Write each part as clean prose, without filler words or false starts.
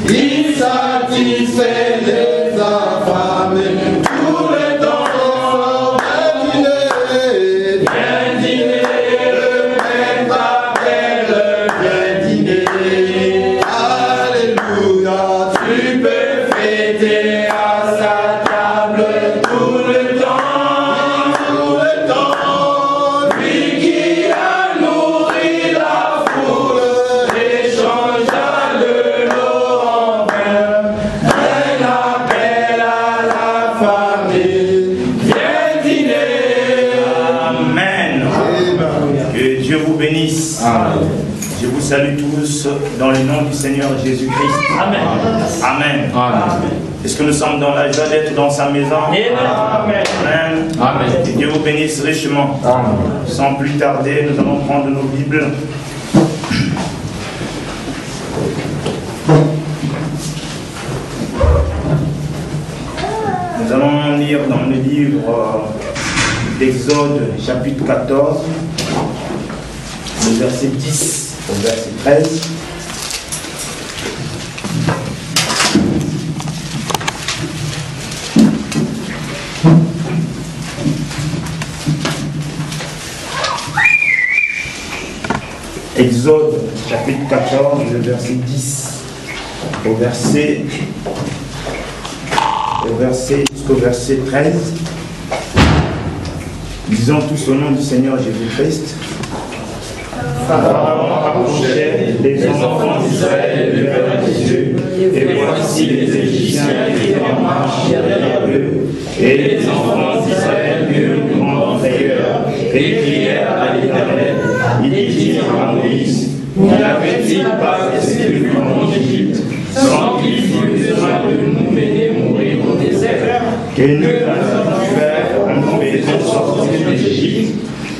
Il satisfait les affamés tout le temps. Viens dîner, le Père t'appelle, viens dîner. Alléluia, tu peux fêter à sa table tout le temps, tout le temps. Lui qui a nourri la foule et changea le lot en vin. Un appel à la famille, viens dîner. Amen. Que Dieu vous bénisse. Amen. Je vous salue tous dans le nom du Seigneur Jésus-Christ. Amen. Amen. Amen. Est-ce que nous sommes dans la joie d'être dans sa maison? Amen. Amen. Amen. Que Dieu vous bénisse richement. Amen. Sans plus tarder, nous allons prendre nos Bibles. Nous allons lire dans le livre d'Exode, chapitre 14, le verset 10 au verset 13. Exode, chapitre 14, le verset 10 au verset jusqu'au verset 13. Disons tous au nom du Seigneur Jésus-Christ. Pharaon approchait les enfants d'Israël vers les yeux, et voici les Égyptiens étaient en marche derrière eux, et les enfants d'Israël eurent une grande frayeur, et crièrent à l'Éternel. Ils dirent à Moïse: n'y avait-il pas d'esclaves en Égypte, sans qu'il fût besoin de nous mener mourir au désert? Que nous allons faire en nous faisant sortir d'Égypte?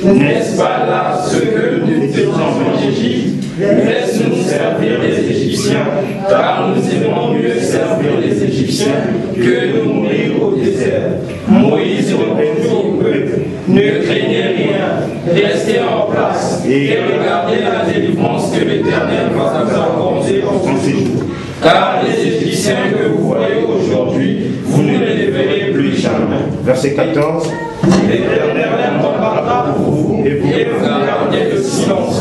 N'est-ce pas là ce que nous faisons en Égypte? Laisse-nous servir les Égyptiens, car nous aimons mieux servir les Égyptiens que nous mourir au désert. Moïse répondit au peuple: ne craignez rien, restez en place et regardez la délivrance que l'Éternel va vous accorder en ce jour. Car les Égyptiens que vous voyez aujourd'hui, vous ne les verrez plus jamais. Verset 14. L'Éternel combattra pour vous et vous gardez le silence.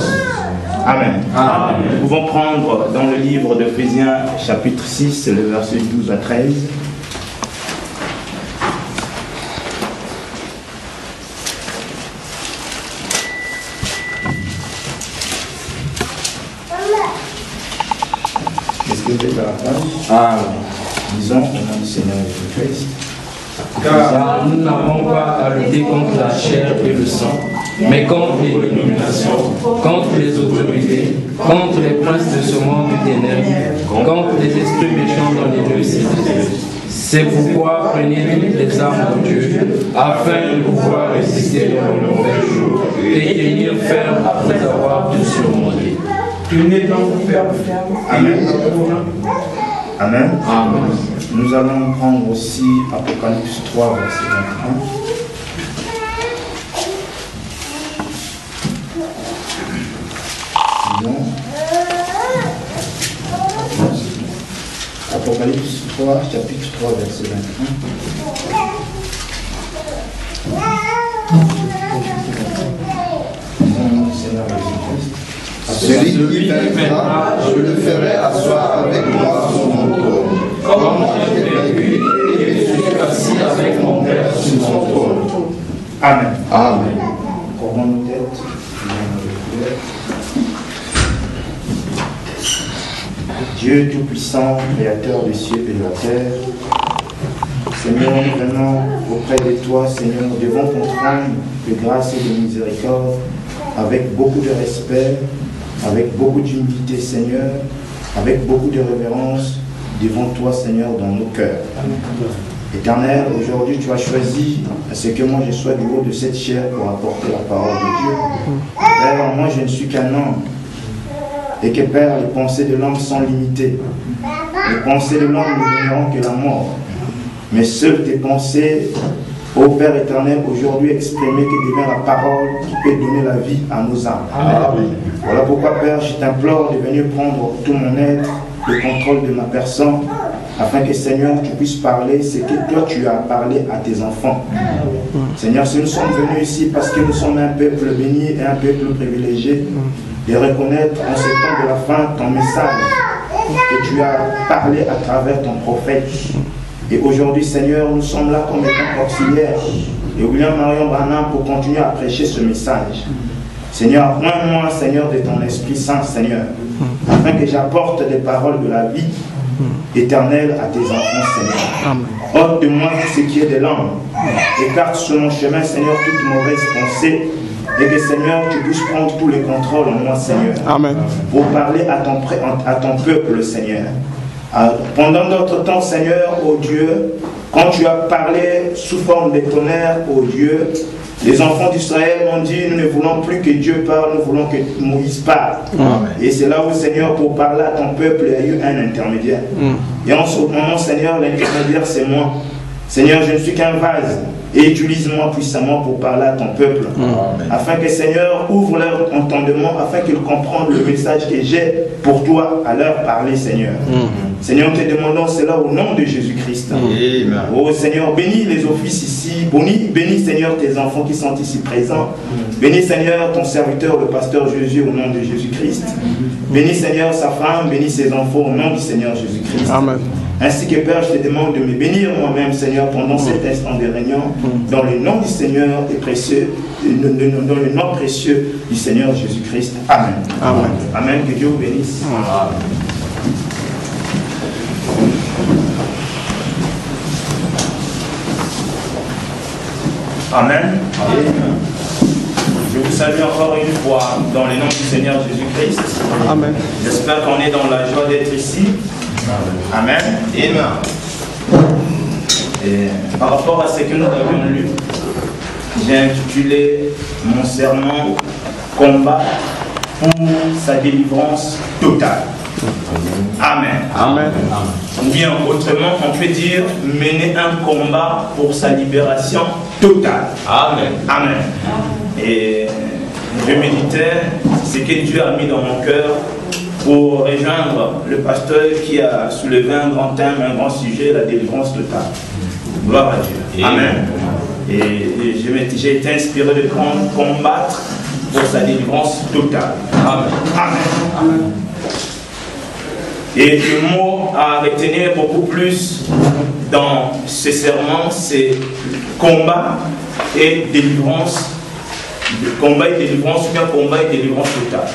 Amen. Amen. Nous pouvons prendre dans le livre d'Éphésiens, chapitre 6, le verset 12 à 13. Est-ce que vous êtes à la page? Amen. Disons au nom du Seigneur Jésus-Christ. Car nous n'avons pas à lutter contre la chair et le sang, mais contre les dominations, contre les autorités, contre les princes de ce monde du ténèbre, contre les esprits méchants dans les lieux célestes. C'est pourquoi prenez toutes les armes de Dieu, afin de pouvoir résister dans le mauvais jour et tenir ferme après avoir tout surmonté. Tenez donc ferme. Amen. Amen. Amen. Nous allons prendre aussi Apocalypse 3, verset 21. Disons. Apocalypse 3, chapitre 3, verset 21. Disons au nom du Seigneur Jésus-Christ. Celui qui vaincra, je le ferai asseoir avec moi sur mon trône, comme j'ai vaincu et je suis assis avec mon Père sur son trône. Amen. Amen. Courbons nos têtes. Dieu Tout-Puissant, Créateur des cieux et de la terre, Seigneur, nous venons auprès de toi, Seigneur, devant ton trône de grâce et de miséricorde, avec beaucoup de respect, avec beaucoup d'humilité, Seigneur, avec beaucoup de révérence devant toi, Seigneur, dans nos cœurs. Éternel, aujourd'hui, tu as choisi à ce que moi je sois du haut de cette chair pour apporter la parole de Dieu. Père, moi je ne suis qu'un homme. Et que, Père, les pensées de l'homme sont limitées. Les pensées de l'homme ne donneront que la mort. Mais seules tes pensées, ô Père éternel, aujourd'hui exprimées, qui devient la parole qui peut donner la vie à nos âmes. Amen. Voilà pourquoi, Père, je t'implore de venir prendre tout mon être le contrôle de ma personne, afin que, Seigneur, tu puisses parler ce que toi tu as parlé à tes enfants. Seigneur, si nous sommes venus ici parce que nous sommes un peuple béni et un peuple privilégié, de reconnaître en ce temps de la fin ton message que tu as parlé à travers ton prophète. Et aujourd'hui, Seigneur, nous sommes là comme étant auxiliaires et William Marion Branham pour continuer à prêcher ce message. Seigneur, apprends-moi, Seigneur, de ton Esprit Saint, Seigneur, afin que j'apporte des paroles de la vie éternelle à tes enfants, Seigneur. Ôte de moi tout ce qui est de l'homme. Écarte sur mon chemin, Seigneur, toute mauvaise pensée. Et que, Seigneur, tu puisses prendre tous les contrôles en moi, Seigneur. Amen. Pour parler à ton peuple, Seigneur. Pendant notre temps, Seigneur, ô Dieu, quand tu as parlé sous forme de tonnerre, ô Dieu, les enfants d'Israël ont dit, nous ne voulons plus que Dieu parle, nous voulons que Moïse parle. Et c'est là où, Seigneur, pour parler à ton peuple, il y a eu un intermédiaire. Et en ce moment, Seigneur, l'intermédiaire, c'est moi. Seigneur, je ne suis qu'un vase. Et utilise-moi puissamment pour parler à ton peuple. Afin que, Seigneur, ouvre leur entendement, afin qu'ils comprennent le message que j'ai pour toi à leur parler, Seigneur. Seigneur, nous te demandons cela au nom de Jésus-Christ. Oh Seigneur, bénis les offices ici. Bénis, Seigneur, tes enfants qui sont ici présents. Bénis, Seigneur, ton serviteur, le pasteur Jésus, au nom de Jésus-Christ. Bénis, Seigneur, sa femme. Bénis ses enfants au nom du Seigneur Jésus-Christ. Amen. Ainsi que, Père, je te demande de me bénir moi-même, Seigneur, pendant cet instant de réunion, dans le nom du Seigneur et précieux, dans le nom précieux du Seigneur Jésus-Christ. Amen. Amen. Amen. Que Dieu vous bénisse. Amen. Je vous salue encore une fois dans le nom du Seigneur Jésus-Christ. Amen. J'espère qu'on est dans la joie d'être ici. Amen. Amen. Et par rapport à ce que nous avons lu, j'ai intitulé mon sermon « Combat pour sa délivrance totale ». Amen. Amen. Ou bien autrement, on peut dire mener un combat pour sa libération totale. Amen. Amen. Et je méditais ce que Dieu a mis dans mon cœur pour rejoindre le pasteur qui a soulevé un grand thème, un grand sujet, la délivrance totale. Gloire à Dieu. Amen. Et j'ai été inspiré de combattre pour sa délivrance totale. Amen. Amen. Amen. Et le mot à retenir beaucoup plus dans ce serment, c'est combat et délivrance. Combat et délivrance, ou bien combat et délivrance totale.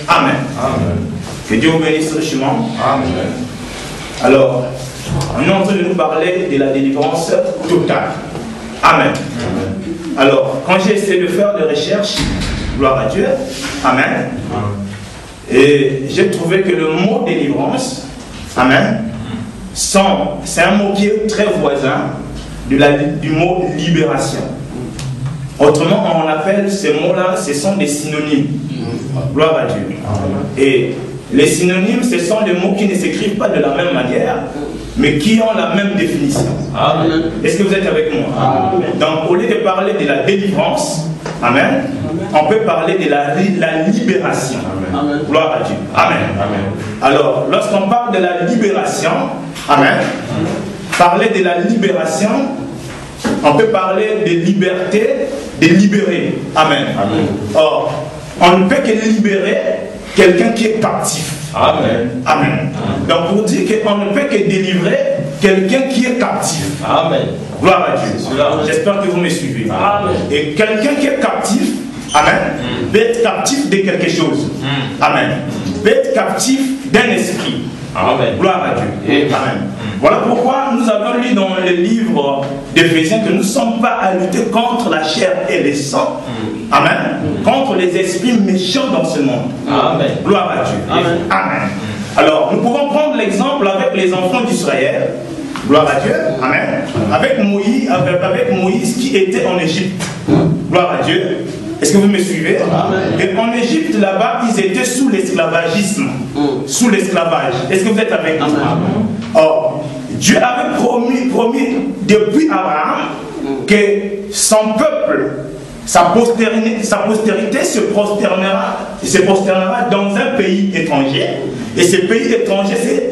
Amen. Amen. Que Dieu vous bénisse richement. Amen. Alors, on est en train de nous parler de la délivrance totale. Amen. Amen. Alors, quand j'ai essayé de faire des recherches, gloire à Dieu, Amen. Et j'ai trouvé que le mot délivrance, Amen, c'est un mot qui est très voisin du mot libération. Autrement, on appelle ces mots-là, ce sont des synonymes. Gloire à Dieu. Et les synonymes, ce sont des mots qui ne s'écrivent pas de la même manière, mais qui ont la même définition. Est-ce que vous êtes avec moi? Amen. Donc, au lieu de parler de la délivrance, Amen, on peut parler de la libération. Amen. Gloire à Dieu. Amen. Amen. Alors, lorsqu'on parle de la libération, Amen, parler de la libération, on peut parler de liberté, de libérer. Amen. Amen. Or, on ne peut que libérer quelqu'un qui est captif. Amen. Amen. Donc, pour dire qu'on ne peut que délivrer quelqu'un qui est captif. Amen. Gloire à Dieu. J'espère que vous me suivez. Amen. Et quelqu'un qui est captif, Amen, peut être captif de quelque chose. Amen. Peut être captif d'un esprit. Amen. Gloire à Dieu. Amen. Voilà pourquoi nous avons lu dans le livre d'Éphésiens que nous ne sommes pas à lutter contre la chair et le sang. Amen. Contre les esprits méchants dans ce monde. Amen. Gloire à Dieu. Amen. Amen. Alors, nous pouvons prendre l'exemple avec les enfants d'Israël. Gloire à Dieu. Amen. Avec Moïse qui était en Égypte. Gloire à Dieu. Est-ce que vous me suivez? Amen. Et en Égypte, là-bas, ils étaient sous l'esclavagisme. Sous l'esclavage. Est-ce que vous êtes avec nous? Or, Dieu avait promis depuis Abraham que son peuple, sa postérité se prosternera dans un pays étranger. Et ce pays étranger, c'est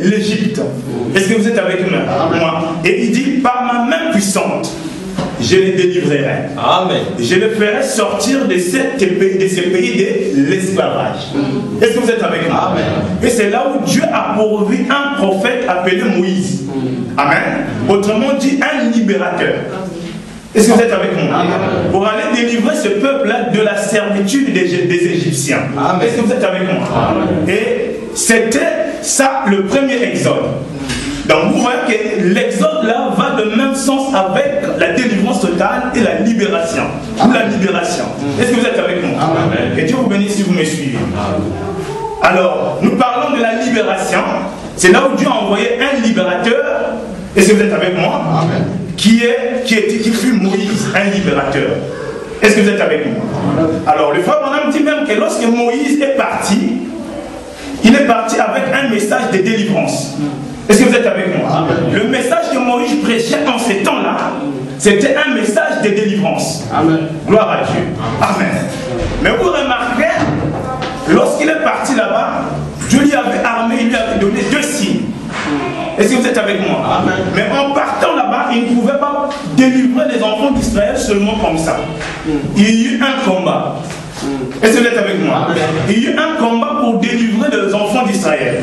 je les délivrerai. Amen. Je les ferai sortir de ces pays de l'esclavage. Est-ce que vous êtes avec moi? Amen. Et c'est là où Dieu a pourvu un prophète appelé Moïse. Amen. Autrement dit, un libérateur. Est-ce que vous êtes avec moi? Amen. Pour aller délivrer ce peuple-là de la servitude des Égyptiens. Est-ce que vous êtes avec moi? Amen. Et c'était ça le premier exode. Donc vous voyez que l'exode là va de même sens avec la délivrance totale et la libération. Ou la libération. Est-ce que vous êtes avec moi? Amen. Que Dieu vous bénisse si vous me suivez. Amen. Alors, nous parlons de la libération. C'est là où Dieu a envoyé un libérateur. Est-ce que vous êtes avec moi? Amen. Qui fut Moïse, un libérateur. Est-ce que vous êtes avec moi? Alors, le frère Branham dit même que lorsque Moïse est parti, il est parti avec un message de délivrance. Est-ce que vous êtes avec moi? Amen. Le message que Moïse prêchait en ces temps-là, c'était un message de délivrance. Amen. Gloire à Dieu. Amen. Mais vous remarquez, lorsqu'il est parti là-bas, Dieu lui avait armé, il lui avait donné 2 signes. Est-ce que vous êtes avec moi? Amen. Mais en partant là-bas, il ne pouvait pas délivrer les enfants d'Israël seulement comme ça. Il y a eu un combat. Est-ce que vous êtes avec moi? Amen. Il y a eu un combat pour délivrer les enfants d'Israël.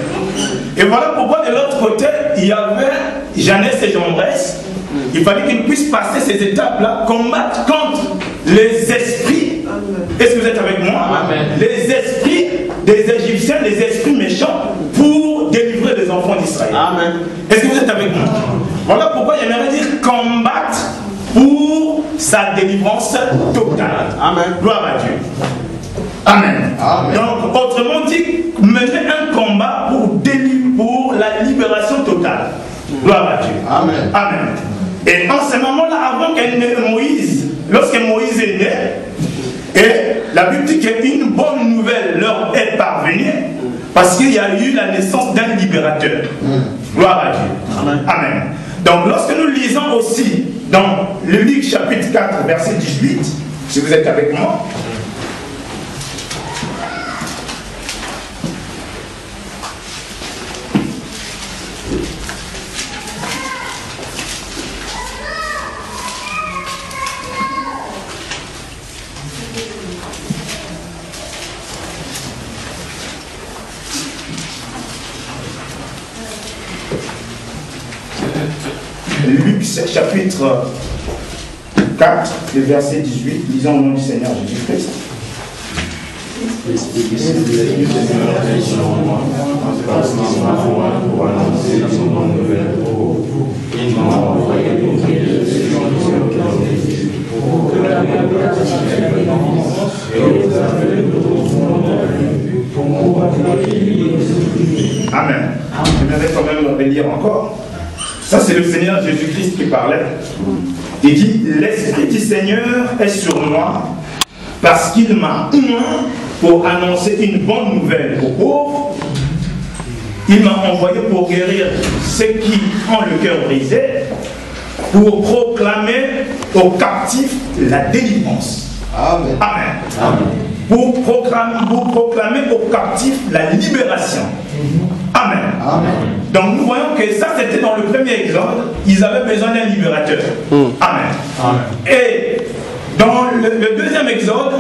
Et voilà pourquoi de l'autre côté, il y avait Jeannès et Jambres. Il fallait qu'ils puissent passer ces étapes-là, combattre contre les esprits. Est-ce que vous êtes avec moi? Amen. Les esprits des Égyptiens, les esprits méchants, pour délivrer les enfants d'Israël. Amen. Est-ce que vous êtes avec moi? Voilà pourquoi il aimerait dire combattre pour sa délivrance totale. Amen. Gloire à Dieu. Amen. Amen. Donc, autrement dit, mener un combat pour la libération totale. Gloire à Dieu. Amen. Amen. Et en ce moment-là, avant qu'elle ne Moïse, lorsque Moïse est né, et la Bible dit qu'une bonne nouvelle leur est parvenue, parce qu'il y a eu la naissance d'un libérateur. Gloire à Dieu. Amen. Amen. Donc, lorsque nous lisons aussi dans le Luc chapitre 4, verset 18, si vous êtes avec moi, Luc chapitre 4, le verset 18, lisons au nom du Seigneur Jésus-Christ. Amen. Je vais quand même relire encore. Ça, c'est le Seigneur Jésus-Christ qui parlait. Il dit, l'Esprit du Seigneur est sur moi, parce qu'il m'a oint pour annoncer une bonne nouvelle aux pauvres. Il m'a envoyé pour guérir ceux qui ont le cœur brisé, pour proclamer aux captifs la délivrance. Amen. Amen. Amen. Pour proclamer aux captifs la libération. Amen. Amen. Donc nous voyons que ça c'était dans le premier exode, ils avaient besoin d'un libérateur. Amen. Amen. Et dans le deuxième exode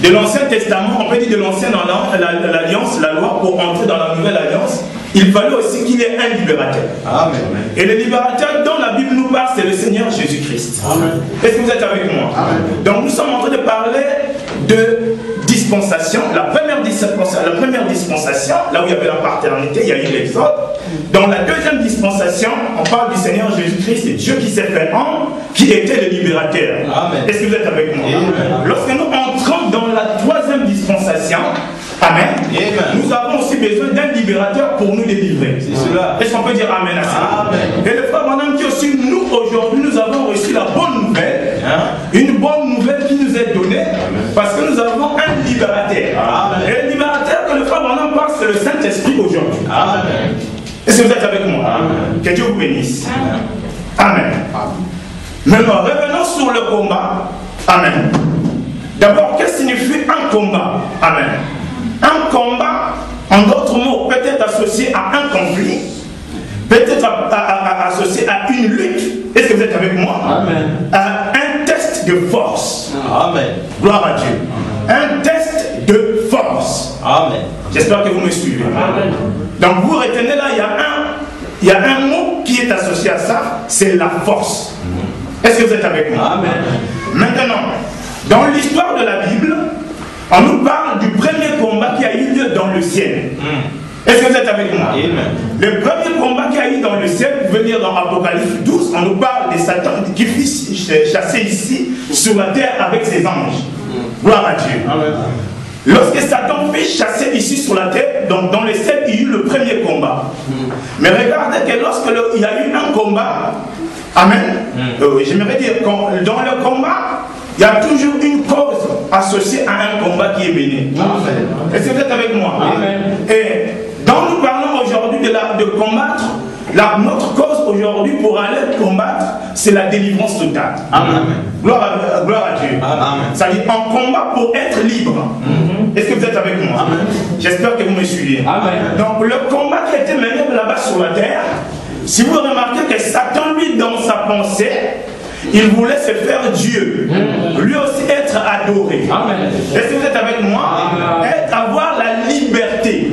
de l'Ancien Testament, on peut dire de l'Ancienne Alliance, la loi, pour entrer dans la Nouvelle Alliance, il fallait aussi qu'il y ait un libérateur. Amen. Et le libérateur dont la Bible nous parle, c'est le Seigneur Jésus-Christ. Est-ce que vous êtes avec moi? Amen. Donc nous sommes en train de parler de dispensation, la première dispensation, là où il y avait la paternité, il y a eu l'exode. Dans la deuxième dispensation, on parle du Seigneur Jésus-Christ, c'est Dieu qui s'est fait homme, qui était le libérateur. Est-ce que vous êtes avec moi? Amen. Lorsque nous entrons dans la troisième dispensation, amen, nous avons aussi besoin d'un libérateur pour nous délivrer. C'est cela. Est-ce qu'on peut dire amen à ça? Amen. Et le frère Branham dit aussi, nous aujourd'hui, nous avons reçu la bonne nouvelle, une bonne nouvelle qui nous est donnée, parce que nous avons un libérateur. Amen. Et le libérateur que le frère Branham parle, c'est le Saint-Esprit aujourd'hui. Amen. Est-ce que vous êtes avec moi? Amen. Que Dieu vous bénisse. Amen. Amen. Maintenant, revenons sur le combat. Amen. D'abord, qu'est-ce que signifie un combat? Amen. Un combat, en d'autres mots, peut être associé à un conflit, peut être associé à une lutte, est-ce que vous êtes avec moi? Amen. Un test de force. Amen. Gloire à Dieu. Un test de force. Amen. J'espère que vous me suivez. Amen. Donc vous retenez là, il y a un mot qui est associé à ça, c'est la force. Est-ce que vous êtes avec moi? Amen. Maintenant, dans l'histoire de la Bible, on nous parle du premier combat qui a eu lieu dans le ciel. Est-ce que vous êtes avec moi? Amen. Le premier combat qui a eu dans le ciel, vous venez dans Apocalypse 12, on nous parle de Satan qui fut chassé ici sur la terre avec ses anges. Gloire à Dieu. Amen. Lorsque Satan fut chassé ici sur la terre, donc dans le ciel, il y a eu le premier combat. Mais regardez que lorsqu'il y a eu un combat, amen, j'aimerais dire, dans le combat, il y a toujours une cause associée à un combat qui est mené. Est-ce que vous êtes avec moi? Amen. Et donc nous parlons aujourd'hui de combattre. Notre cause aujourd'hui pour aller combattre, c'est la délivrance totale. Amen. Gloire à Dieu. Amen. C'est-à-dire un combat pour être libre. Est-ce que vous êtes avec moi? J'espère que vous me suivez. Amen. Donc le combat qui a été mené là-bas sur la terre, si vous remarquez que Satan, lui, dans sa pensée, il voulait se faire Dieu. Lui aussi être adoré. Amen. Est-ce que vous êtes avec moi? Amen. Avoir la liberté.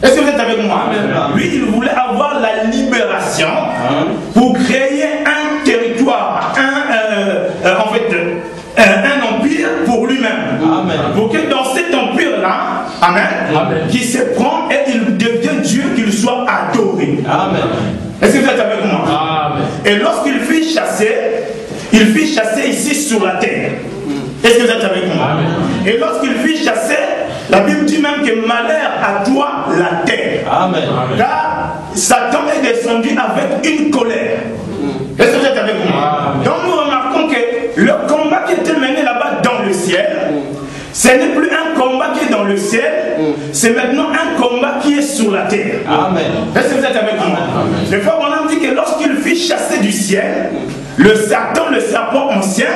Est-ce que vous êtes avec moi? Amen. Lui, il voulait avoir la libération pour créer un territoire, un empire pour lui-même. Pour que dans cet empire-là, amen, qui se prend et il devient Dieu, qu'il soit adoré. Amen. Est-ce que vous êtes avec moi? Amen. Et lorsqu'il fut chassé ici sur la terre. Est-ce que vous êtes avec moi? Amen. Et lorsqu'il fut chassé, la Bible dit même que malheur à toi la terre. Amen. Car Satan est descendu avec une colère. Est-ce que vous êtes avec moi? Amen. Donc nous remarquons que le combat qui était mené là-bas dans le ciel, ce n'est plus un combat qui est dans le ciel, c'est maintenant un combat qui est sur la terre. Amen. Est-ce que vous êtes avec moi? Le frère Branham dit que lorsqu'il fut chassé du ciel, le Satan, le serpent ancien,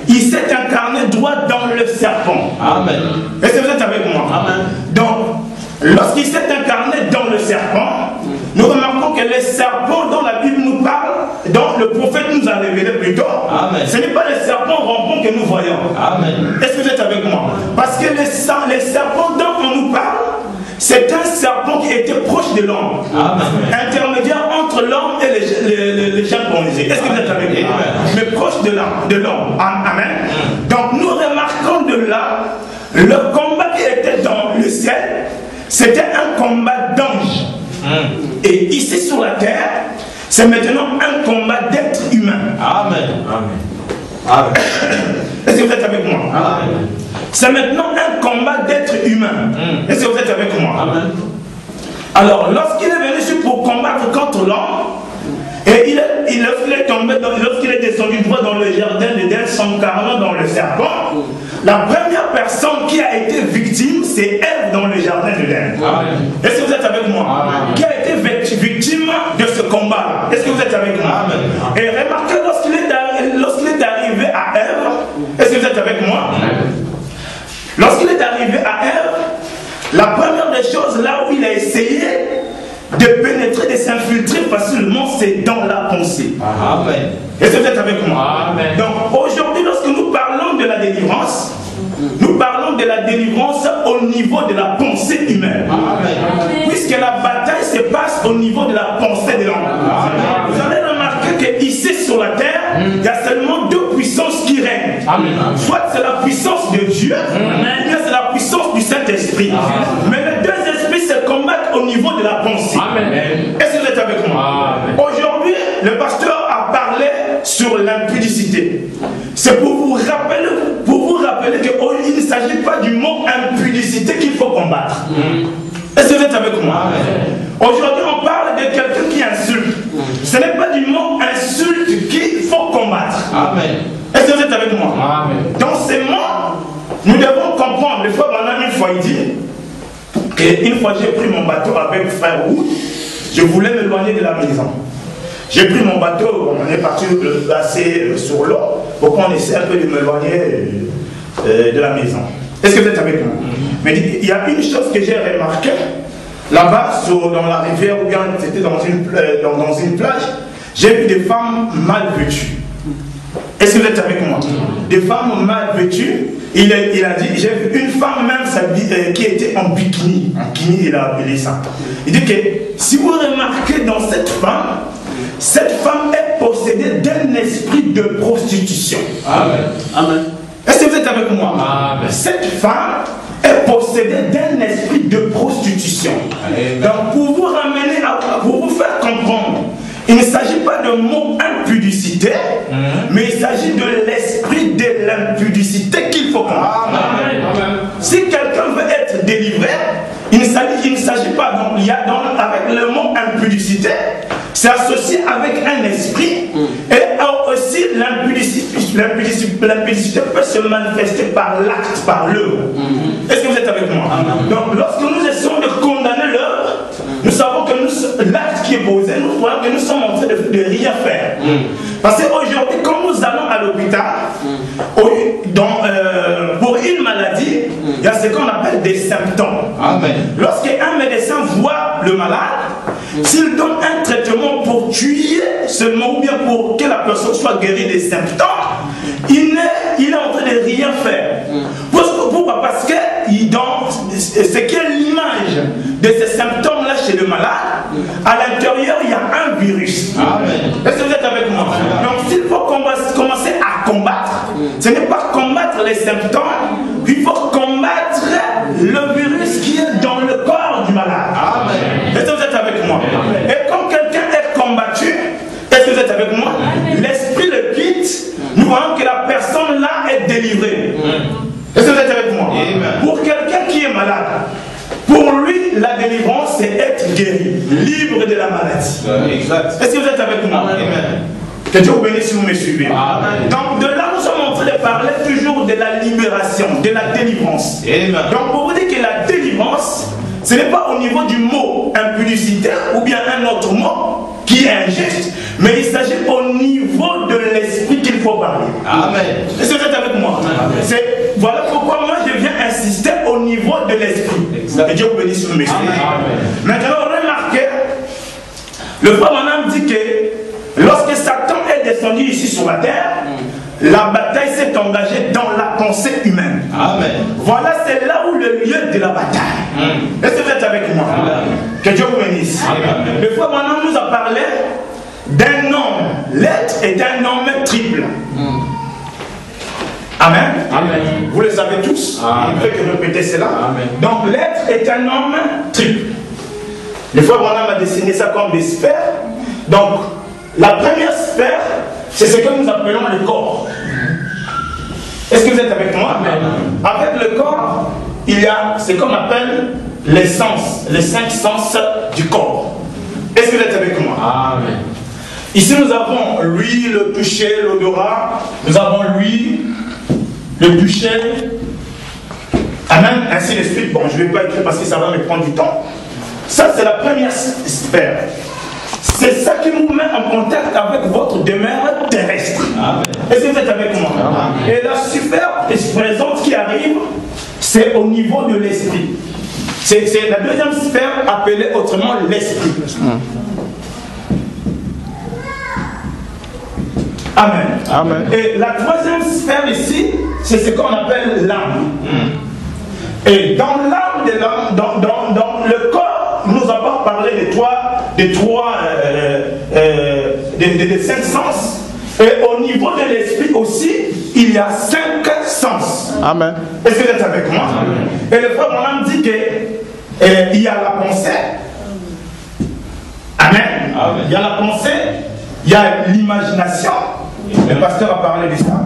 il s'est incarné droit dans le serpent. Amen. Est-ce que vous êtes avec moi? Amen. Donc, lorsqu'il s'est incarné dans le serpent, nous remarquons que les serpents dont la Bible nous parle, dont le prophète nous a révélé plus tôt, ce n'est pas les serpents rampants que nous voyons. Amen. Est-ce que vous êtes avec moi? Parce que les serpents dont on nous parle, c'est un serpent qui était proche de l'homme, intermédiaire entre l'homme et les chimpanzés. Est-ce que vous êtes avec moi? Mais proche de l'homme. Amen. Donc nous remarquons de là, le combat qui était dans le ciel, c'était un combat d'ange. Et ici sur la terre, c'est maintenant un combat d'être humain. Amen. Amen. Est-ce que vous êtes avec moi? Amen. C'est maintenant un combat d'être humain. Est-ce que vous êtes avec moi? Amen. Alors, lorsqu'il est venu ici pour combattre contre l'homme, et lorsqu'il est descendu droit dans le jardin d'Éden, s'encarnant dans le serpent, la première personne qui a été victime, c'est Ève dans le jardin d'Éden. Est-ce que vous êtes avec moi? Amen. Qui a été victime de ce combat? Est-ce que vous êtes avec moi? Amen. Et remarquez, lorsqu'il est arrivé à Ève, est-ce que vous êtes avec moi? Amen. Lorsqu'il est arrivé à Ève, la première des choses, là où il a essayé de pénétrer, de s'infiltrer facilement, c'est dans la pensée. Amen. Est-ce que vous êtes avec moi? Amen. Donc aujourd'hui, lorsque nous parlons de la délivrance, nous parlons de la délivrance au niveau de la pensée humaine. Amen. Puisque la bataille se passe au niveau de la pensée de l'homme. Vous allez remarquer qu'ici sur la terre, il y a seulement deux puissances qui règnent. Amen. Soit c'est la puissance de Dieu, ou bien c'est la puissance du Saint-Esprit. Mais les deux esprits se combattent au niveau de la pensée. Amen. Est-ce que vous êtes avec moi? Aujourd'hui, le pasteur a parlé sur l'impudicité. C'est pour vous rappeler qu'il ne s'agit pas du mot impudicité qu'il faut combattre. Est-ce que vous êtes avec moi? Aujourd'hui, on parle de quelqu'un qui insulte. Ce n'est pas du mot insulte qu'il faut combattre. Amen. Est-ce que vous êtes avec moi? Amen. Dans ces mots, nous devons comprendre. Le frère Branham, une fois, il dit qu'une fois j'ai pris mon bateau avec frère Wood, je voulais m'éloigner de la maison. J'ai pris mon bateau, on est parti passer sur l'eau pour qu'on essaie un peu de m'éloigner de la maison. Est-ce que vous êtes avec moi? Mais il y a une chose que j'ai remarqué là-bas dans la rivière, ou bien c'était dans une plage, j'ai vu des femmes mal vêtues. Est-ce que vous êtes avec moi? Des femmes mal vêtues. Il a dit, j'ai vu une femme même qui était en bikini. En bikini, il a appelé ça. Il dit que si vous remarquez dans cette femme est possédée d'un esprit de prostitution. Amen. Amen. Est-ce que vous êtes avec moi? Amen. Cette femme est possédée d'un esprit de prostitution. Amen. Donc pour vous ramener, pour vous faire comprendre, il ne s'agit pas de mot impudicité, mais il s'agit de l'esprit de l'impudicité qu'il faut comprendre. Si quelqu'un veut être délivré, il ne s'agit pas, donc il y a avec le mot impudicité, c'est associé avec un esprit, et aussi l'impudicité peut se manifester par l'acte, par l'œuvre. Est-ce que vous êtes avec moi? Donc lorsque nous essayons de condamner l'œuvre, nous savons que l'acte qui est posé, nous voyons que nous sommes en train de rien faire. Parce qu'aujourd'hui, quand nous allons à l'hôpital, pour une maladie, il y a ce qu'on appelle des symptômes. Lorsqu'un médecin voit le malade, s'il donne un traitement pour tuer seulement ou bien pour que la personne soit guérie des symptômes, il est en train de rien faire. Pourquoi? Parce que c'est quelle l'image de ces symptômes-là chez le malade, à l'intérieur il y a un virus. Est-ce que vous êtes avec moi? Donc s'il faut commencer à combattre, ce n'est pas combattre les symptômes, il faut combattre le virus qui est dans le corps du malade. Est-ce que vous êtes avec moi? Et quand quelqu'un est combattu, est-ce que vous êtes avec moi? L'esprit le quitte, nous voyons que la personne là est délivrée. Est-ce que vous êtes avec moi? Pour quelqu'un qui est malade, pour lui, la délivrance, c'est être guéri, libre de la maladie. Est-ce que vous êtes avec moi? Que Dieu vous bénisse si vous me suivez. Donc de là, nous sommes en train de parler toujours de la libération, de la délivrance. Donc pour vous dire que la délivrance, ce n'est pas au niveau du mot impudicité ou bien un autre mot qui est injuste, mais il s'agit au niveau de l'esprit qu'il faut parler. Est-ce que vous êtes avec moi? Voilà pourquoi moi je viens insister au niveau de l'esprit. Et Dieu vous bénisse sur mes choses. Maintenant, remarquez, le frère Manam dit que lorsque Satan est descendu ici sur la terre, la bataille s'est engagée dans la pensée humaine. Voilà, c'est là où le lieu de la bataille. Est-ce que vous êtes avec moi? Que Dieu vous bénisse. Le frère Manam nous a parlé d'un homme. L'être est un homme triple. Amen. Vous le savez tous. Il ne fait que répéter cela. Donc l'être est un homme triple. Le frère Branham a dessiné ça comme des sphères. Donc la première sphère, c'est ce que nous appelons le corps. Est-ce que vous êtes avec moi? Avec le corps, il y a ce qu'on appelle les sens, les 5 sens du corps. Est-ce que vous êtes avec moi? Ici nous avons l'ouïe, le toucher, l'odorat. Nous avons l'ouïe, le toucher, amen, ainsi de suite. Bon, je ne vais pas écrire parce que ça va me prendre du temps. Ça, c'est la première sphère. C'est ça qui nous met en contact avec votre demeure terrestre. Est-ce que vous êtes avec moi? Et la sphère présente qui arrive, c'est au niveau de l'esprit. C'est la deuxième sphère appelée autrement l'esprit. Amen. Et la troisième sphère ici, c'est ce qu'on appelle l'âme. Et dans l'âme de l'âme, dans le corps, nous avons parlé des 5 sens. Et au niveau de l'esprit aussi, il y a 5 sens. Est-ce que vous êtes avec moi? Et le frère Branham dit qu'il y a la pensée. Amen. Il y a la pensée, il y a l'imagination. Le pasteur a parlé de ça.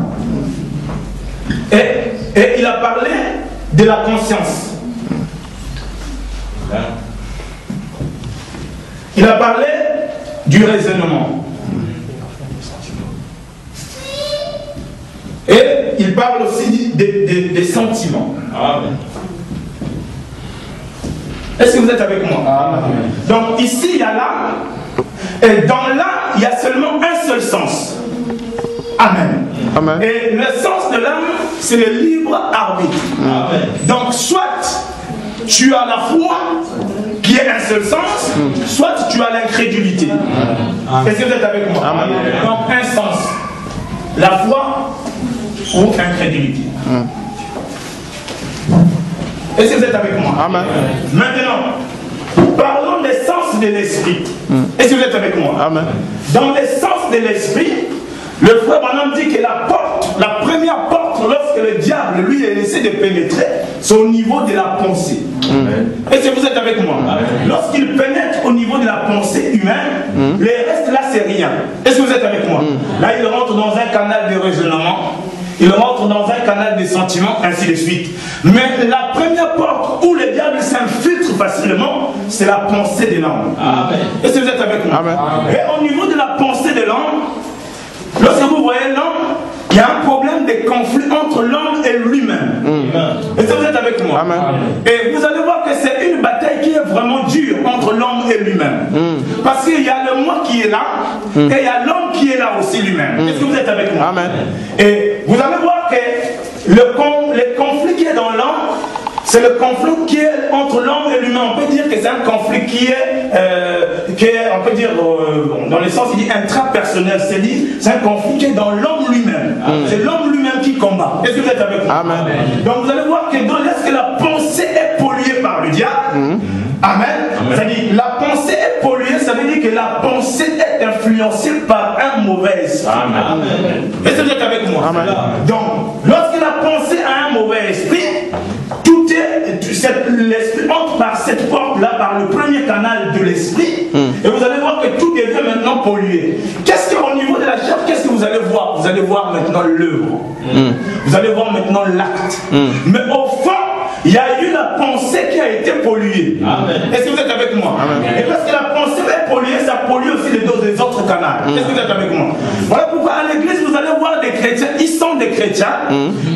Et il a parlé de la conscience. Il a parlé du raisonnement. Et il parle aussi des sentiments. Est-ce que vous êtes avec moi? Donc ici, il y a l'âme. Et dans l'âme, il y a seulement un seul sens. Amen. Et le sens de l'âme, c'est le libre arbitre. Donc soit tu as la foi qui ait un seul sens, soit tu as l'incrédulité. Est-ce que vous êtes avec moi? Donc un sens, la foi ou incrédulité. Est-ce que vous êtes avec moi? Amen. Maintenant, parlons des sens de l'esprit. Est-ce que vous êtes avec moi? Amen. Dans les sens de l'esprit, le frère Branham dit que la porte, la première porte, lorsque le diable lui est laissé de pénétrer, c'est au niveau de la pensée. Est-ce que vous êtes avec moi? Lorsqu'il pénètre au niveau de la pensée humaine, les restes là c'est rien. Est-ce que vous êtes avec moi? Là il rentre dans un canal de raisonnement, il rentre dans un canal de sentiments, ainsi de suite. Mais la première porte où le diable s'infiltre facilement, c'est la pensée de l'homme. Est-ce que vous êtes avec moi? Et au niveau de la pensée de l'homme, lorsque vous voyez l'homme, il y a un problème de conflit entre l'homme et lui-même. Est-ce que vous êtes avec moi? Et vous allez voir que c'est une bataille qui est vraiment dure entre l'homme et lui-même. Parce qu'il y a le moi qui est là, et il y a l'homme qui est là aussi lui-même. Est-ce que vous êtes avec moi? Et vous allez voir que le conflit qui est dans l'homme, c'est le conflit qui est entre l'homme et l'humain. On peut dire que c'est un conflit qui est on peut dire, dans le sens, il dit intrapersonnel. C'est un conflit qui est dans l'homme lui-même. C'est l'homme lui-même qui combat. Est-ce que vous êtes avec moi? Donc vous allez voir que lorsque la pensée est polluée par le diable, c'est-à-dire la pensée est polluée, ça veut dire que la pensée est influencée par un mauvais esprit. Est-ce que vous êtes avec moi? Donc, lorsque la pensée a un mauvais esprit, l'esprit entre par cette porte-là, par le premier canal de l'esprit, et vous allez voir que tout devient maintenant pollué. Qu'est-ce qu'au niveau de la chair, qu'est-ce que vous allez voir? Vous allez voir maintenant l'œuvre. Vous allez voir maintenant l'acte. Mais au fond, il y a eu la pensée qui a été polluée. Est-ce que vous êtes avec moi? Et parce que la pensée est polluée, ça pollue aussi les autres canaux. Est-ce que vous êtes avec moi? Voilà pourquoi à l'église, vous allez voir des chrétiens, ils sont des chrétiens,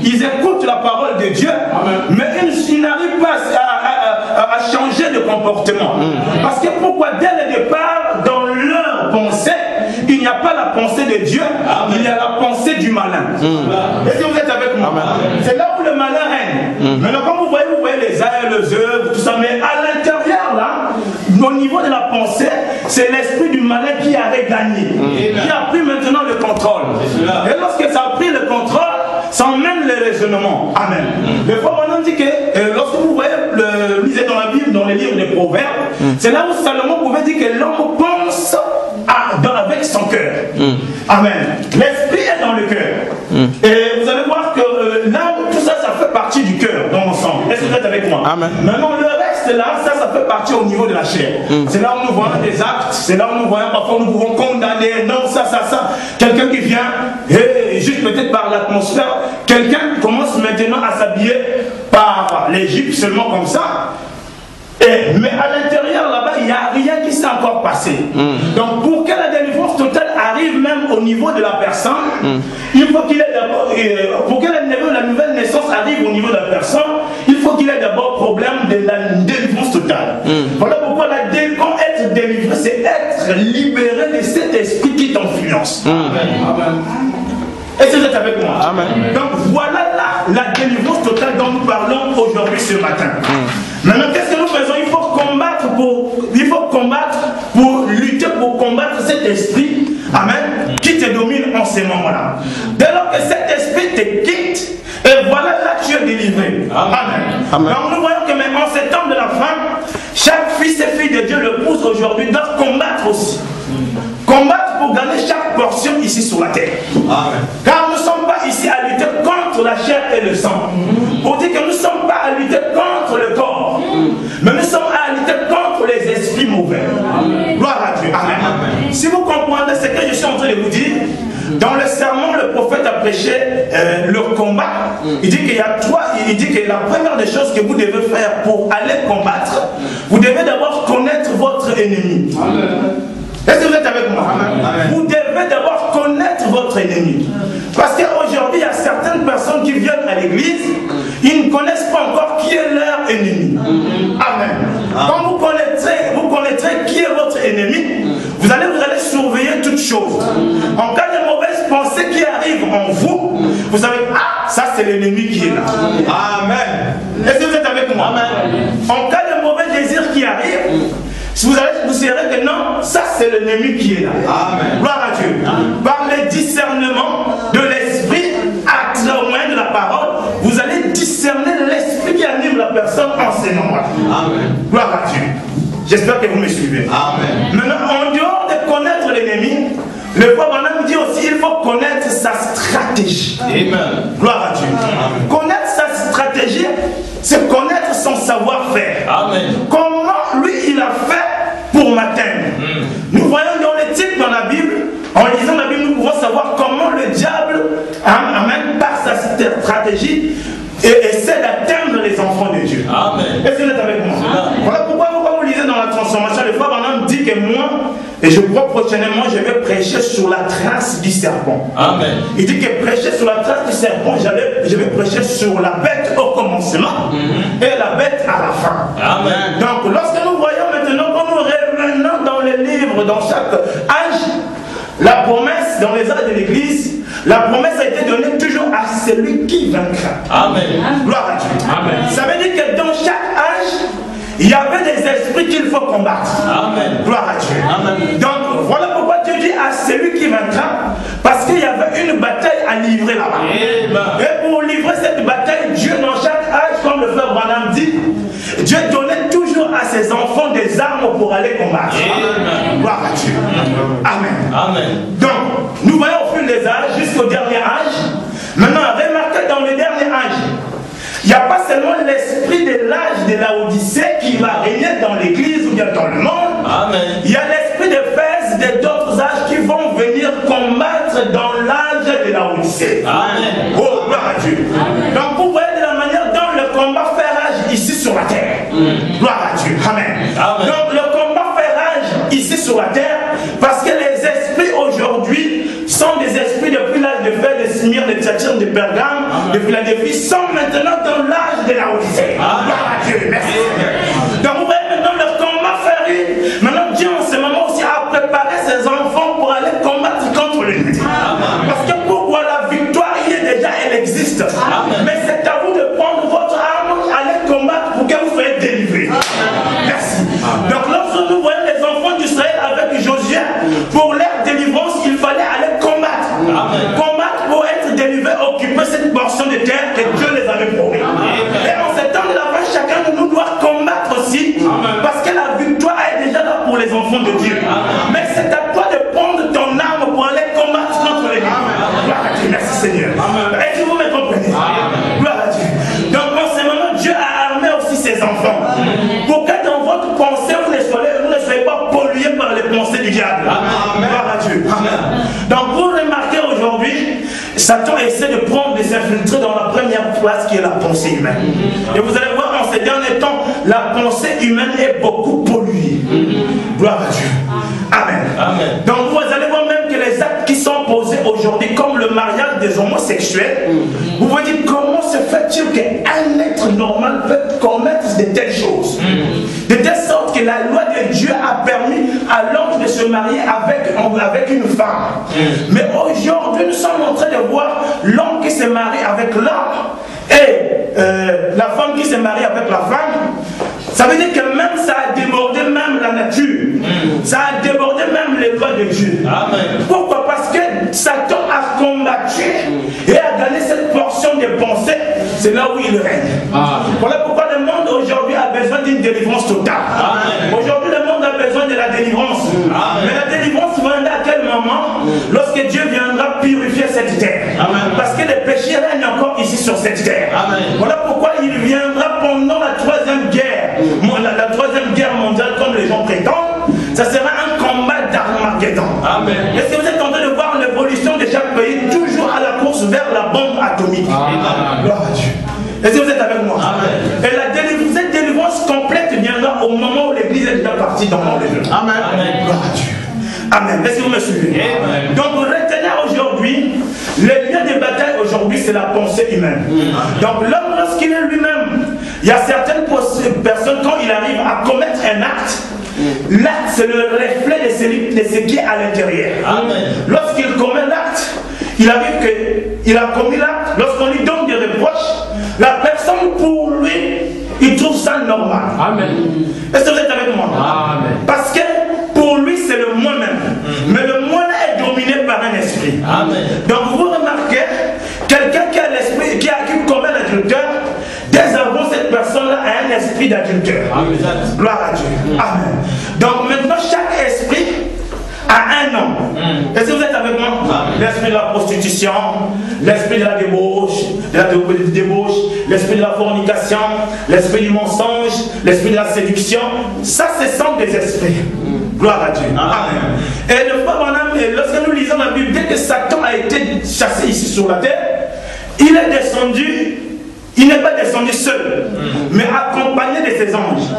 ils écoutent la parole de Dieu, mais ils n'arrivent pas à changer de comportement. Parce que pourquoi? Dès le départ, dans leur pensée, il n'y a pas la pensée de Dieu, il y a la pensée du malin. Est-ce que vous êtes avec moi? C'est là où le malin règne. Maintenant, quand vous voyez les ailes, les œuvres, tout ça, mais à l'intérieur, là, au niveau de la pensée, c'est l'esprit du malin qui a regagné, qui a pris maintenant le contrôle. Et lorsque ça a pris le contrôle, ça emmène le raisonnement. Amen. Le frère Branham dit que lorsque vous voyez, lisez dans la Bible, dans les livres des Proverbes, c'est là où Salomon pouvait dire que l'homme pense avec son cœur. Amen. L'esprit est dans le cœur. Et vous allez voir que là, tout ça, ça fait partie du cœur dans l'ensemble. Est-ce que vous êtes avec moi? Maintenant, le reste là, ça fait partie au niveau de la chair. C'est là où nous voyons des actes, c'est là où nous voyons parfois nous pouvons condamner, non, ça. Quelqu'un qui vient, et juste peut-être par l'atmosphère, quelqu'un commence maintenant à s'habiller par l'Égypte seulement comme ça. Mais à l'intérieur là-bas, il n'y a rien qui s'est encore passé. Donc pour que la délivrance totale arrive même au niveau de la personne, il faut qu'il ait d'abord, pour que la nouvelle naissance arrive au niveau de la personne, il faut qu'il ait d'abord problème de la délivrance totale. Voilà pourquoi quand être délivré, c'est être libéré de cet esprit qui t'influence. Est-ce que vous êtes avec moi? Donc voilà la délivrance totale dont nous parlons aujourd'hui ce matin. Maintenant, qu'est-ce que nous faisons? Il faut combattre pour lutter, pour combattre cet esprit, qui te domine en ces moments-là. Dès lors que cet esprit te quitte, et voilà là tu es délivré. Donc nous voyons que même en ces temps de la fin, chaque fils et fille de Dieu, le pousse aujourd'hui, doivent combattre aussi. Combattre pour gagner chaque portion ici sur la terre. Car nous ne sommes pas ici à lutter contre la chair et le sang. Pour dire que nous ne sommes pas à lutter contre le corps, mais nous sommes à lutter contre les esprits mauvais. Gloire à Dieu. Amen. Si vous comprenez ce que je suis en train de vous dire, dans le sermon, le prophète a prêché le combat. Il dit qu'il y a il dit que la première des choses que vous devez faire pour aller combattre, vous devez d'abord connaître votre ennemi. Est-ce que vous êtes avec moi? Vous devez d'abord connaître votre ennemi. Parce qu'aujourd'hui, il y a certaines personnes qui viennent à l'église, ils ne connaissent pas encore qui est leur ennemi. Quand vous connaîtrez qui est votre ennemi, vous allez surveiller toutes choses. En cas de mauvaise pensée qui arrive en vous, vous savez, ça c'est l'ennemi qui est là. Est-ce que vous êtes avec moi? En cas de mauvaise désir qui arrive, vous verrez que non, ça c'est l'ennemi qui est là. Amen. Gloire à Dieu. Par le discernement de l'esprit, au moyen de la parole, vous allez discerner l'esprit qui anime la personne en ces moments. Amen. Gloire à Dieu. J'espère que vous me suivez. Amen. Maintenant, en dehors de connaître l'ennemi, le Frère Branham dit aussi il faut connaître sa stratégie. Amen. Gloire à Dieu. Amen. Connaître sa stratégie, c'est connaître son savoir-faire. Amen. Comment lui il a fait pour m'atteindre. Nous voyons dans les titres dans la Bible, en lisant la Bible, nous pouvons savoir comment le diable, même par sa stratégie, essaie d'atteindre les enfants de Dieu. Amen. Est-ce que vous êtes avec moi? Voilà pourquoi vous lisez dans la transformation, le Frère Branham dit que moi, et je crois prochainement, je vais prêcher sur la trace du serpent. Amen. Il dit que prêcher sur la trace du serpent, je vais prêcher sur la bête au commencement et la bête à la fin. Amen. Donc lorsque nous voyons maintenant, quand nous revenons dans les livres, dans chaque âge, la promesse dans les âges de l'Église, la promesse a été donnée toujours à celui qui vaincra. Amen. Gloire à Dieu. Amen. Ça veut dire que dans chaque âge, il y avait des esprits qu'il faut combattre. Amen. Gloire à Dieu. Amen. Donc voilà pourquoi Dieu dit à celui qui vaincra, parce qu'il y avait une bataille à livrer là-bas. Amen. Et pour livrer cette bataille, Dieu dans chaque âge, comme le Frère Branham dit, Dieu donnait toujours à ses enfants des armes pour aller combattre. Amen. Gloire à Dieu. Amen. Amen. Donc, nous voyons au fil des âges jusqu'au dernier âge. Maintenant, remarquez dans le dernier âge, il n'y a pas seulement l'esprit de l'âge de la Odyssée qui va régner dans l'église ou bien dans le monde. Amen. Il y a l'esprit de Phèse d'autres âges qui vont venir combattre dans l'âge de la Odyssée. Amen. Oh, gloire à Dieu. Amen. Donc vous voyez de la manière dont le combat fait rage ici sur la terre. Gloire à Dieu. Amen. Amen. Donc le combat fait rage ici sur la terre parce que les esprits aujourd'hui sont des esprits depuis l'âge de fer, de Smyrne, de Thyatire, de Pergame, de Philadelphie, sont maintenant dans l'âge de la Odyssée. Gloire à Dieu. Merci. Donc vous voyez maintenant le combat fait rire. Maintenant Dieu en ce moment aussi a préparé ses enfants pour aller combattre contre l'ennemi. Parce que pourquoi la victoire y est déjà, elle existe. Amen. Mais c'est à vous de prendre votre arme, aller combattre pour que vous soyez délivrés. Merci. Donc lorsque nous voyons les enfants d'Israël avec Josué, pour leur délivrance, il fallait aller combattre. Amen. Combattre pour être délivré, occuper cette portion de terre que Dieu les avait promis. Et en ce temps de la fin, chacun de nous doit combattre aussi. Amen. Parce que la victoire est déjà là pour les enfants de Dieu. Amen. Mais c'est à toi de prendre ton arme pour aller combattre contre les ennemis. Gloire à Dieu. Merci Seigneur. Est-ce que vous me comprenez? Amen. Gloire à Dieu. Donc en ce moment, Dieu a armé aussi ses enfants. Pour que dans votre pensée, vous ne soyez pas pollués par les pensées du diable. Amen. Gloire à Dieu. Amen. Donc vous remarquez aujourd'hui, Satan essaie de prendre, de s'infiltrer dans la première place qui est la pensée humaine. Et vous allez voir en ces derniers temps, la pensée humaine est beaucoup polluée. Gloire à Dieu. Amen. Amen. Donc vous allez voir même que les actes qui sont posés aujourd'hui, comme le mariage des homosexuels, vous vous dites comment se fait-il qu'un être normal peut commettre de telles choses? De telle sorte que la loi de Dieu a permis à l'homme de se marier avec une femme. Mais aujourd'hui, nous sommes en train de voir l'homme qui se marie avec l'homme et la femme qui se marie avec la femme. Ça veut dire que même ça a débordé même la nature. Ça a débordé même les lois de Dieu. Amen. Pourquoi? Parce que Satan a combattu et a gagné cette portion de pensée. C'est là où il règne. Voilà pourquoi le monde aujourd'hui a besoin d'une délivrance totale. Aujourd'hui le monde a besoin de la délivrance. Mais la délivrance viendra à quel moment? Lorsque Dieu viendra purifier cette terre. Parce que les péchés règnent encore ici sur cette terre. Voilà pourquoi il viendra pendant la troisième guerre. La troisième guerre mondiale, comme les gens prétendent, ça sera un combat d'Armageddon. Est-ce que vous êtes en train de voir l'évolution de chaque pays, toujours à la course vers la bombe atomique? Gloire à Dieu. Est-ce que vous êtes avec moi? Amen. Et cette délivrance complète viendra au moment où l'Église est déjà partie dans le jeu. Amen. Gloire à Dieu. Amen. Est-ce que vous me suivez? Amen. Donc retenez aujourd'hui, le lieu de bataille aujourd'hui, c'est la pensée humaine. Donc l'homme, lorsqu'il est lui-même, il y a certaines personnes, quand il arrive à commettre un acte, l'acte c'est le reflet de ce qui est à l'intérieur. Lorsqu'il commet l'acte, il arrive qu'il a commis l'acte, lorsqu'on lui donne des reproches, la personne pour lui il trouve ça normal. Amen. Est-ce que vous êtes avec moi? Amen. Parce que pour lui, c'est le moi-même. Mais le moi-là est dominé par un esprit. Amen. Donc vous remarquez, quelqu'un qui a l'esprit, qui commet l'adultère, dès avant cette personne-là a un esprit d'adultère. Gloire à Dieu. Amen. Donc maintenant, chaque esprit a un nom. Est-ce que vous êtes avec moi? L'esprit de la prostitution, l'esprit de la débauche, l'esprit de la fornication, l'esprit du mensonge, l'esprit de la séduction. Ça, ce sont des esprits. Gloire à Dieu. Amen. Et le frère Branham, lorsque nous lisons la Bible, dès que Satan a été chassé ici sur la terre, il est descendu. Il n'est pas descendu seul, mais accompagné de ses anges.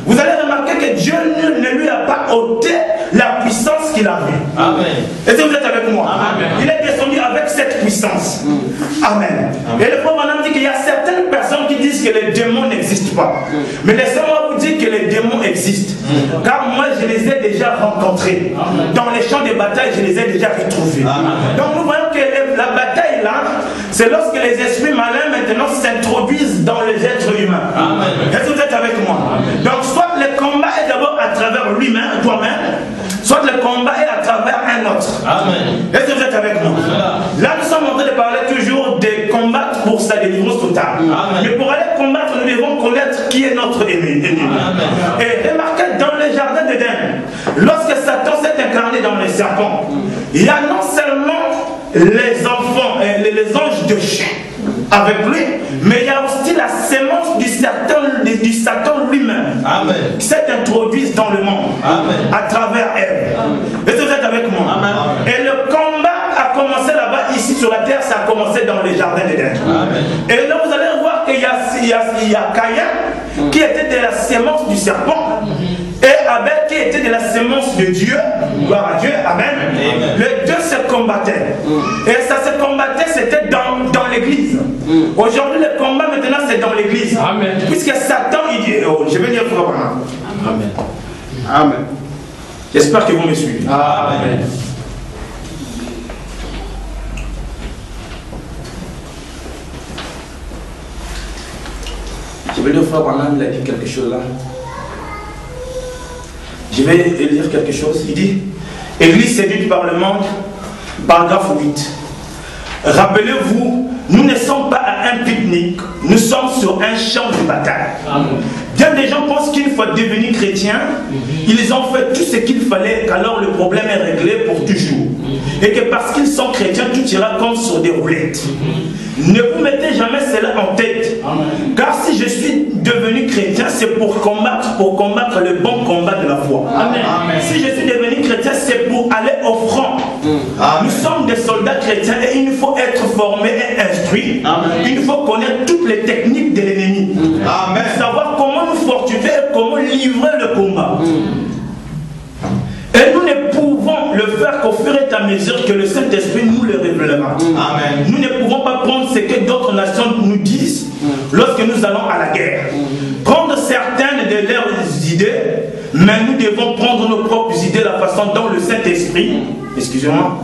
Vous allez remarquer que Dieu ne lui a pas ôté la puissance qu'il avait. Amen. Est-ce que vous êtes avec moi? Amen. Il est descendu avec cette puissance. Amen. Et le prophète Branham dit qu'il y a certaines personnes qui disent que les démons n'existent pas. Mais laissez-moi vous dire que les démons existent. Car moi, je les ai déjà rencontrés. Dans les champs de bataille, je les ai déjà retrouvés. Donc nous voyons que la bataille là, c'est lorsque les esprits malins maintenant s'introduisent dans les êtres humains. Est-ce que vous êtes avec moi? Donc soit le combat est d'abord à travers lui-même, toi-même, soit le combat est à travers un autre. Est-ce que vous êtes avec moi? Là nous sommes en train de parler toujours de combattre pour sa délivrance totale. Mais pour aller combattre, nous devons connaître qui est notre ennemi. Et remarquez dans le jardin d'Éden, lorsque Satan s'est incarné dans les serpents, il y a non seulement les enfants, les anges de chien avec lui, mais il y a aussi la sémence du Satan lui-même qui s'est introduite dans le monde à travers elle. Est-ce que vous êtes avec moi? Et le combat a commencé là-bas, ici sur la terre, ça a commencé dans les jardins d'Éden. Et là vous allez voir qu'il y a Caïn qui était de la sémence du serpent et Abel qui était de la sémence de Dieu. Gloire à Dieu. Amen. Les deux se combattaient. Et ça se combattait, c'était dans l'église. Aujourd'hui, le combat maintenant, c'est dans l'église. Puisque Satan, il dit, oh, je vais dire frère Branham. Amen. Amen. J'espère que vous me suivez. Amen. Je vais dire frère Branham, il a dit quelque chose là. Je vais lire quelque chose. Il dit, Église séduite par le monde, paragraphe 8. Rappelez-vous, nous ne sommes pas à un pique-nique, nous sommes sur un champ de bataille. Bien des gens pensent qu'il faut devenir chrétien, ils ont fait tout ce qu'il fallait, qu'alors le problème est réglé pour toujours. Et que parce qu'ils sont chrétiens, tout ira comme sur des roulettes. Ne vous mettez jamais cela en tête. Car si je suis devenu chrétien, c'est pour combattre le bon combat de la foi. Si je suis devenu chrétien, c'est pour aller au front. Nous sommes des soldats chrétiens et il nous faut être formés et instruits. Il faut connaître toutes les techniques de l'ennemi. Savoir comment nous fortifier et comment livrer le combat. Et nous ne pouvons le faire qu'au fur et à mesure que le Saint-Esprit nous le révélera. Nous ne pouvons pas prendre ce que d'autres nations nous disent lorsque nous allons à la guerre. Prendre certaines de leurs idées, mais nous devons prendre nos propres idées, la façon dont le Saint-Esprit, excusez-moi,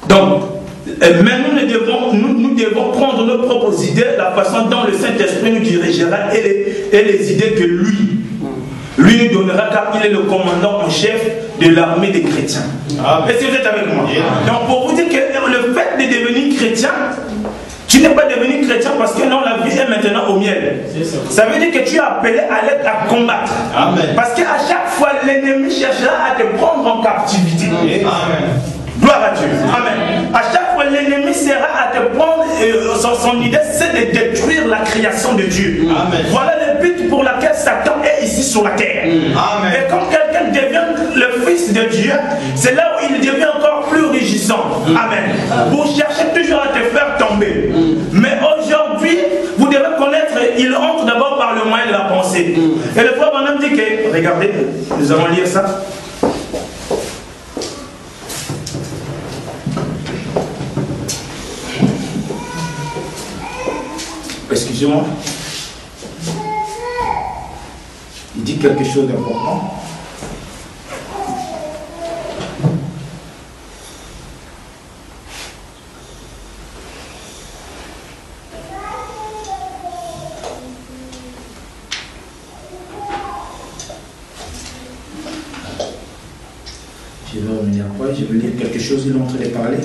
donc, mais nous devons prendre nos propres idées, la façon dont le Saint-Esprit nous dirigera et les idées que lui nous donnera, car il est le commandant en chef de l'armée des chrétiens. Est-ce que vous êtes avec moi? Donc pour vous dire que le fait de devenir chrétien, tu n'es pas devenu chrétien parce que non, la vie est maintenant au miel. Ça veut dire que tu es appelé à combattre. Parce qu'à chaque fois, l'ennemi cherchera à te prendre en captivité. Gloire à Dieu. Amen. À chaque fois, l'ennemi sera à te prendre, son idée, c'est de détruire la création de Dieu. Voilà le but pour lequel Satan est ici sur la terre. Et quand quelqu'un devient le fils de Dieu, c'est là où il devient encore plus rugissant. Amen. Pour chercher toujours à te faire tomber. Mais aujourd'hui, vous devez connaître, il entre d'abord par le moyen de la pensée. Et le frère Branham dit que, regardez, nous allons lire ça. Excusez-moi. Il dit quelque chose d'important. Je vais revenir après, je vais lire quelque chose, il est en train de parler.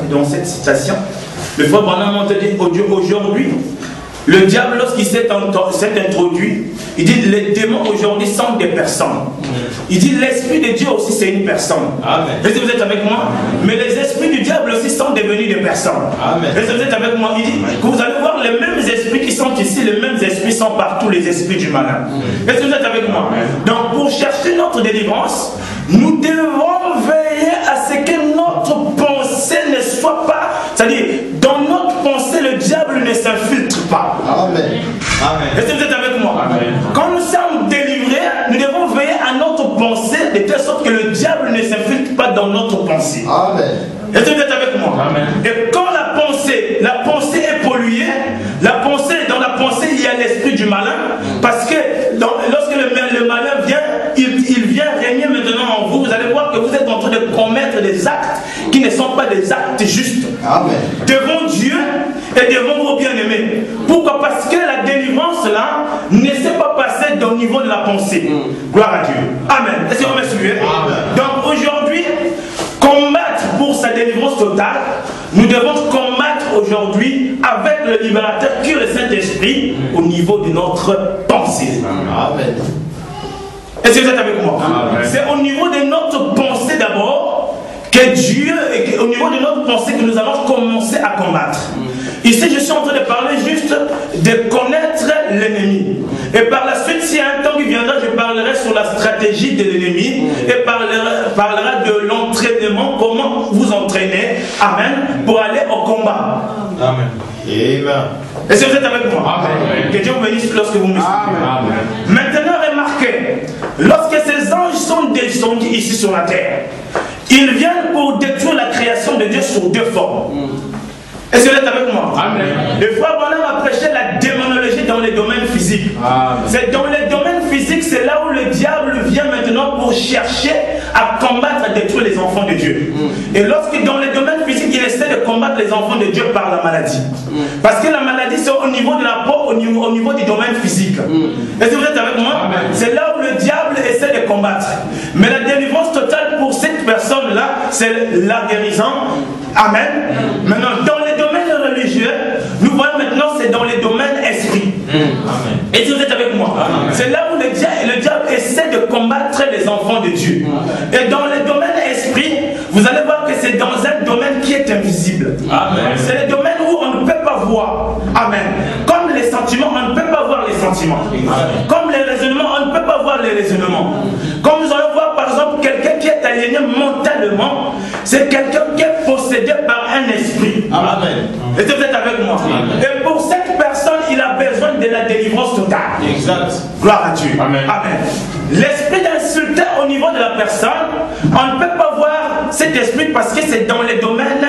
Dans cette citation, le frère Branham a dit aujourd'hui, le diable, lorsqu'il s'est introduit, il dit les démons aujourd'hui sont des personnes. Il dit l'esprit de Dieu aussi c'est une personne. Est-ce que vous êtes avec moi? Mais les esprits du diable aussi sont devenus des personnes. Est-ce que vous êtes avec moi? Il dit que vous allez voir les mêmes esprits qui sont ici, les mêmes esprits sont partout, les esprits du malin. Est-ce que vous êtes avec moi? Donc pour chercher notre délivrance, nous devons veiller à ce que notre pensée ne soit pas, c'est-à-dire dans notre pensée le diable ne s'infiltre pas. Amen. Est-ce que vous êtes avec moi? Amen. Quand nous sommes délivrés, nous devons veiller à notre pensée de telle sorte que le diable ne s'infiltre pas dans notre pensée. Amen. Est-ce que vous êtes avec moi? Amen. Et quand la pensée est polluée, dans la pensée il y a l'esprit du malin, parce que lorsque le malin vient, il vient régner maintenant en vous, vous allez voir que vous êtes en train de commettre des actes qui ne sont pas des actes justes. Amen. Devant Dieu et devant vos bien-aimés. Pourquoi? Parce que la délivrance là ne s'est pas passée au niveau de la pensée. Gloire à Dieu. Amen. Est-ce que vous me suivez? Donc aujourd'hui, combattre pour sa délivrance totale, nous devons combattre aujourd'hui avec le libérateur qui est le Saint-Esprit au niveau de notre pensée. Amen. Est-ce que vous êtes avec moi? C'est au niveau de notre pensée d'abord que Dieu, et au niveau de notre pensée que nous allons commencer à combattre. Ici, je suis en train de parler juste de connaître l'ennemi. Et par la suite, s'il y a un temps qui viendra, je parlerai sur la stratégie de l'ennemi et parlera de l'entraînement, comment vous entraîner, amen, pour aller au combat. Amen. Amen. Est-ce que vous êtes avec moi? Amen. Que Dieu vous bénisse lorsque vous me suivez. Maintenant, remarquez, lorsque ces anges sont descendus ici sur la terre, ils viennent pour détruire la création de Dieu sur deux formes. Est-ce que vous êtes avec moi? Amen. Le frère Branham a prêché la démonologie dans les domaines physiques. C'est dans les domaines physiques, c'est là où le diable vient maintenant pour chercher à combattre, à détruire les enfants de Dieu. Et lorsque dans les domaines physiques, il essaie de combattre les enfants de Dieu par la maladie. Parce que la maladie, c'est au niveau de la peau, au niveau du domaine physique. Est-ce que vous êtes avec moi? C'est là où le diable essaie de combattre. Mais la délivrance totale pour cette personne-là, c'est la guérison. Amen. Maintenant, dans les domaines religieux, nous voyons maintenant, c'est dans les domaines esprits. Et si vous êtes avec moi, c'est là où le diable essaie de combattre les enfants de Dieu. Et dans les domaines esprits, vous allez voir que c'est dans un domaine qui est invisible. C'est le domaine où on ne peut pas voir. Amen. Comme les sentiments, on ne peut pas voir les sentiments. Comme les raisonnements, on ne peut pas voir les raisonnements. Comme vous allez voir par exemple quelqu'un qui est aliéné mentalement, c'est quelqu'un qui est possédé par un esprit. Amen. Est-ce que vous êtes avec moi? Et pour cette personne, il a besoin de la délivrance totale. Exact. Gloire à Dieu. Amen. Amen. L'esprit d'insulter au niveau de la personne, on ne peut pas voir cet esprit parce que c'est dans les domaines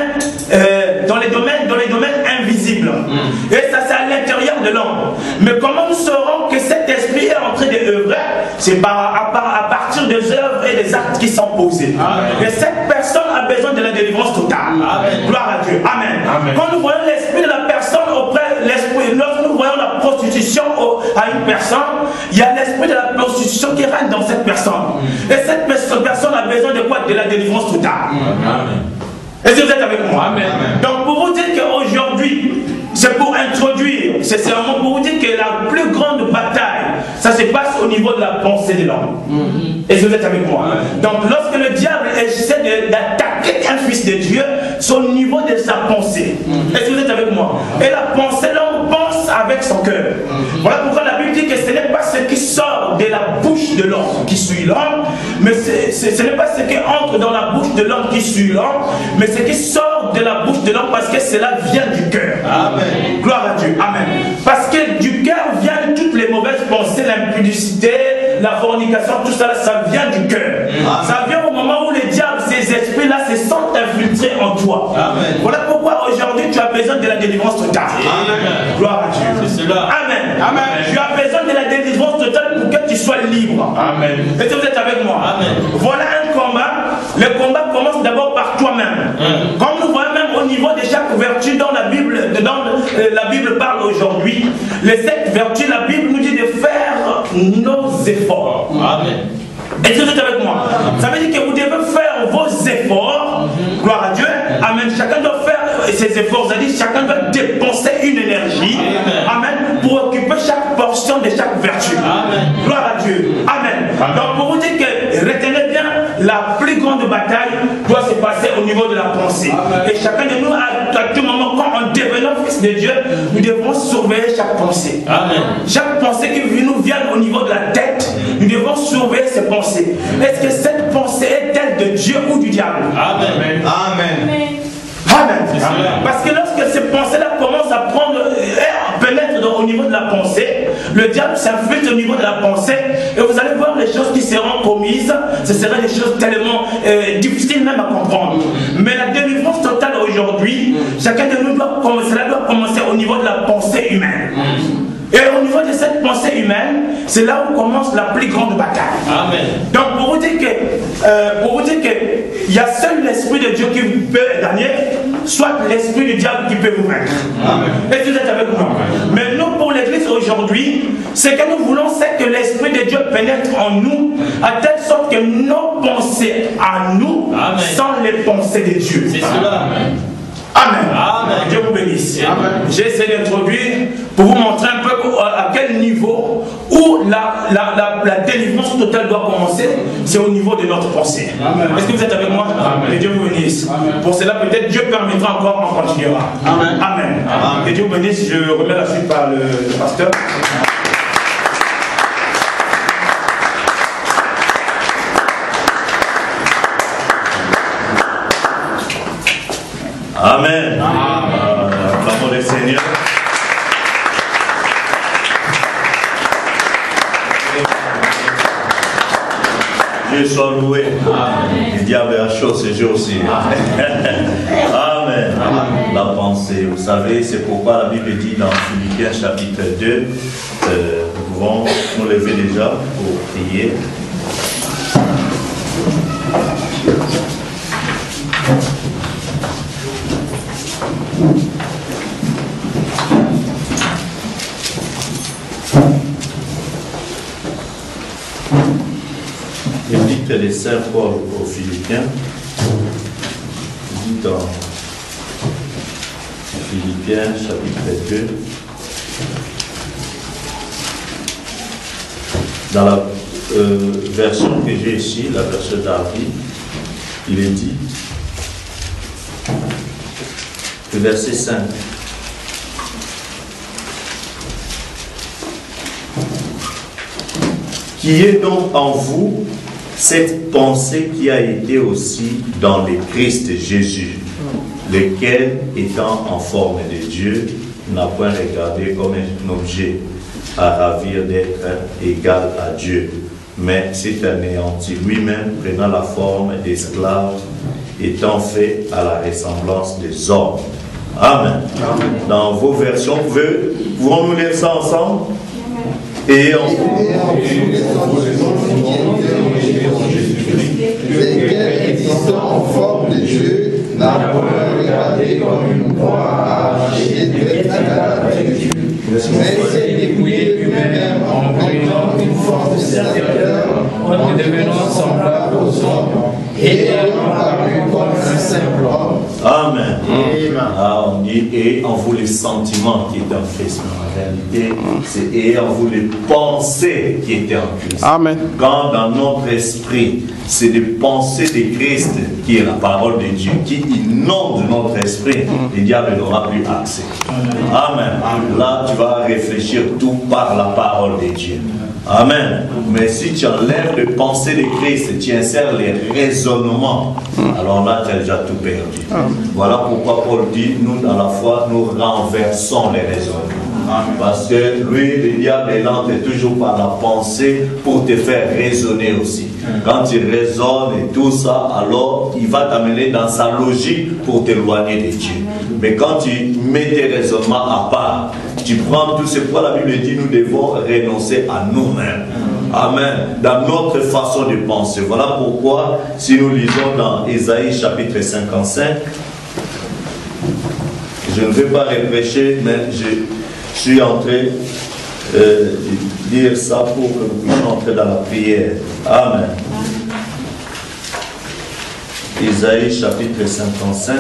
invisibles. Et ça, c'est à l'intérieur de l'homme. Mais comment nous saurons que cet esprit est en train d'œuvrer? C'est à partir des œuvres et des actes qui sont posés. Amen. Et cette personne a besoin de la délivrance totale. Amen. Gloire à Dieu. Amen. Amen. Quand nous voyons l'esprit de la personne auprès de l'esprit, lorsque nous voyons la prostitution à une personne, il y a l'esprit de la prostitution qui règne dans cette personne. Et cette personne a besoin de quoi? De la délivrance totale. Amen. Est-ce que vous êtes avec moi? Amen. Donc pour vous dire qu'aujourd'hui, c'est pour introduire, c'est seulement pour vous dire que la plus grande bataille, ça se passe au niveau de la pensée de l'homme. Est-ce que vous êtes avec moi? Donc lorsque le diable essaie d'attaquer un fils de Dieu, c'est au niveau de sa pensée. Est-ce que vous êtes avec moi? Et la pensée, l'homme pense avec son cœur. Voilà pourquoi la Bible dit que ce n'est pas ce qui sort de la bouche de l'homme qui suit l'homme, mais ce n'est pas ce qui entre dans la bouche de l'homme qui suit l'homme, mais ce qui sort de la bouche de l'homme parce que cela vient du cœur. Amen. Gloire à Dieu. Amen. Parce que du cœur viennent toutes les mauvaises pensées, l'impudicité, la fornication, tout ça, ça vient du cœur. Ça vient au moment où les diables, ces esprits-là, se sont infiltrés infiltré en toi. Amen. Voilà pourquoi aujourd'hui tu as besoin de la délivrance totale. Amen. Gloire à Dieu. C'est cela. Amen. Amen. Tu as besoin de la délivrance totale pour que tu sois libre. Amen. Est-ce que vous êtes avec moi? Amen. Voilà un combat. Le combat commence d'abord par toi-même. Comme nous voyons même au niveau de chaque vertu dans la Bible, la Bible parle aujourd'hui, les 7 vertus, la Bible nous dit de faire nos efforts. Amen. Est-ce que vous êtes avec moi? Ça veut dire que vous devez faire vos efforts. Gloire à Dieu. Amen. Chacun doit faire ses efforts. C'est-à-dire chacun doit dépenser une énergie. Amen. Pour occuper chaque portion de chaque vertu. Amen. Gloire à Dieu. Amen. Donc pour vous dire que retenez bien, la plus grande bataille doit se passer au niveau de la pensée. Amen. Et chacun de nous, à tout moment, quand on devenant fils de Dieu, nous devons surveiller chaque pensée. Amen. Chaque pensée qui nous vient au niveau de la tête, nous devons surveiller ces pensées. Est-ce que cette pensée est-elle de Dieu ou du diable? Amen. Amen. Amen. Amen. Parce que lorsque ces pensées-là commencent à prendre, pénètrent au niveau de la pensée, le diable s'infiltre au niveau de la pensée, et vous allez voir les choses qui seront commises. Ce seront des choses tellement difficiles même à comprendre. Mais la délivrance totale aujourd'hui, chacun de nous doit commencer au niveau de la pensée humaine. Et au niveau de cette pensée humaine, c'est là où commence la plus grande bataille. Amen. Donc pour vous dire que il y a seul l'esprit de Dieu qui peut gagner, soit l'esprit du diable qui peut vous vaincre. Est-ce que vous êtes avec moi? Mais nous, pour l'église aujourd'hui, ce que nous voulons, c'est que l'esprit de Dieu pénètre en nous, à telle sorte que nos pensées à nous sont les pensées de Dieu. C'est cela. Amen. Amen. Dieu vous bénisse. J'essaie d'introduire pour vous montrer un peu à quel niveau où la délivrance totale doit commencer. C'est au niveau de notre pensée. Est-ce que vous êtes avec moi? Amen. Que Dieu vous bénisse. Amen. Pour cela, peut-être Dieu permettra encore, on continuera. Amen. Amen. Amen. Que Dieu vous bénisse. Je remets la suite par le pasteur. Amen. Acclamons le Seigneur. Dieu soit loué. Amen. Le diable a chaud ce jour aussi. Amen. Amen. La pensée, vous savez, c'est pourquoi la Bible dit dans Philippiens chapitre 2, nous pouvons nous lever déjà pour prier. L'épître de Saint Paul aux Philippiens dit dans Philippiens chapitre 2, dans la version que j'ai ici, la version d'Arby, il est dit, le verset 5. Qui est donc en vous cette pensée qui a été aussi dans le Christ Jésus, lequel, étant en forme de Dieu, n'a point regardé comme un objet à ravir d'être égal à Dieu, mais s'est anéanti lui-même, prenant la forme d'esclave, étant fait à la ressemblance des hommes. Amen. Amen. Dans vos versions, pouvons-nous lire ça ensemble? Et en lesquels, existant en forme de Dieu, n'a point regardé comme une proie à arracher d'être égal à Dieu, mais s'est dépouillé lui-même en prenant une forme de serviteur, en devenant semblable aux hommes, et ayant paru comme un simple homme. Amen. Ah, on dit et en vous les sentiments qui étaient en Christ. En réalité, c'est et en vous les pensées qui étaient en Christ. Amen. Quand dans notre esprit, c'est des pensées de Christ qui est la parole de Dieu, qui inonde notre esprit, le diable n'aura plus accès. Amen. Là, tu vas réfléchir tout par la parole de Dieu. Amen. Mais si tu enlèves les pensées de Christ, tu insères les raisonnements, alors là, tu as déjà tout perdu. Voilà pourquoi Paul dit, nous, dans la foi, nous renversons les raisonnements. Parce que lui, le diable, il entre toujours par la pensée pour te faire raisonner aussi. Quand tu raisonnes et tout ça, alors il va t'amener dans sa logique pour t'éloigner de Dieu. Mais quand tu mets tes raisonnements à part, tu prends tout ce quoi la Bible dit, nous devons renoncer à nous-mêmes. Amen. Dans notre façon de penser. Voilà pourquoi, si nous lisons dans Ésaïe chapitre 55, je ne vais pas reprêcher, mais je suis en train de dire ça pour que nous puissions entrer dans la prière. Amen. Ésaïe chapitre 55.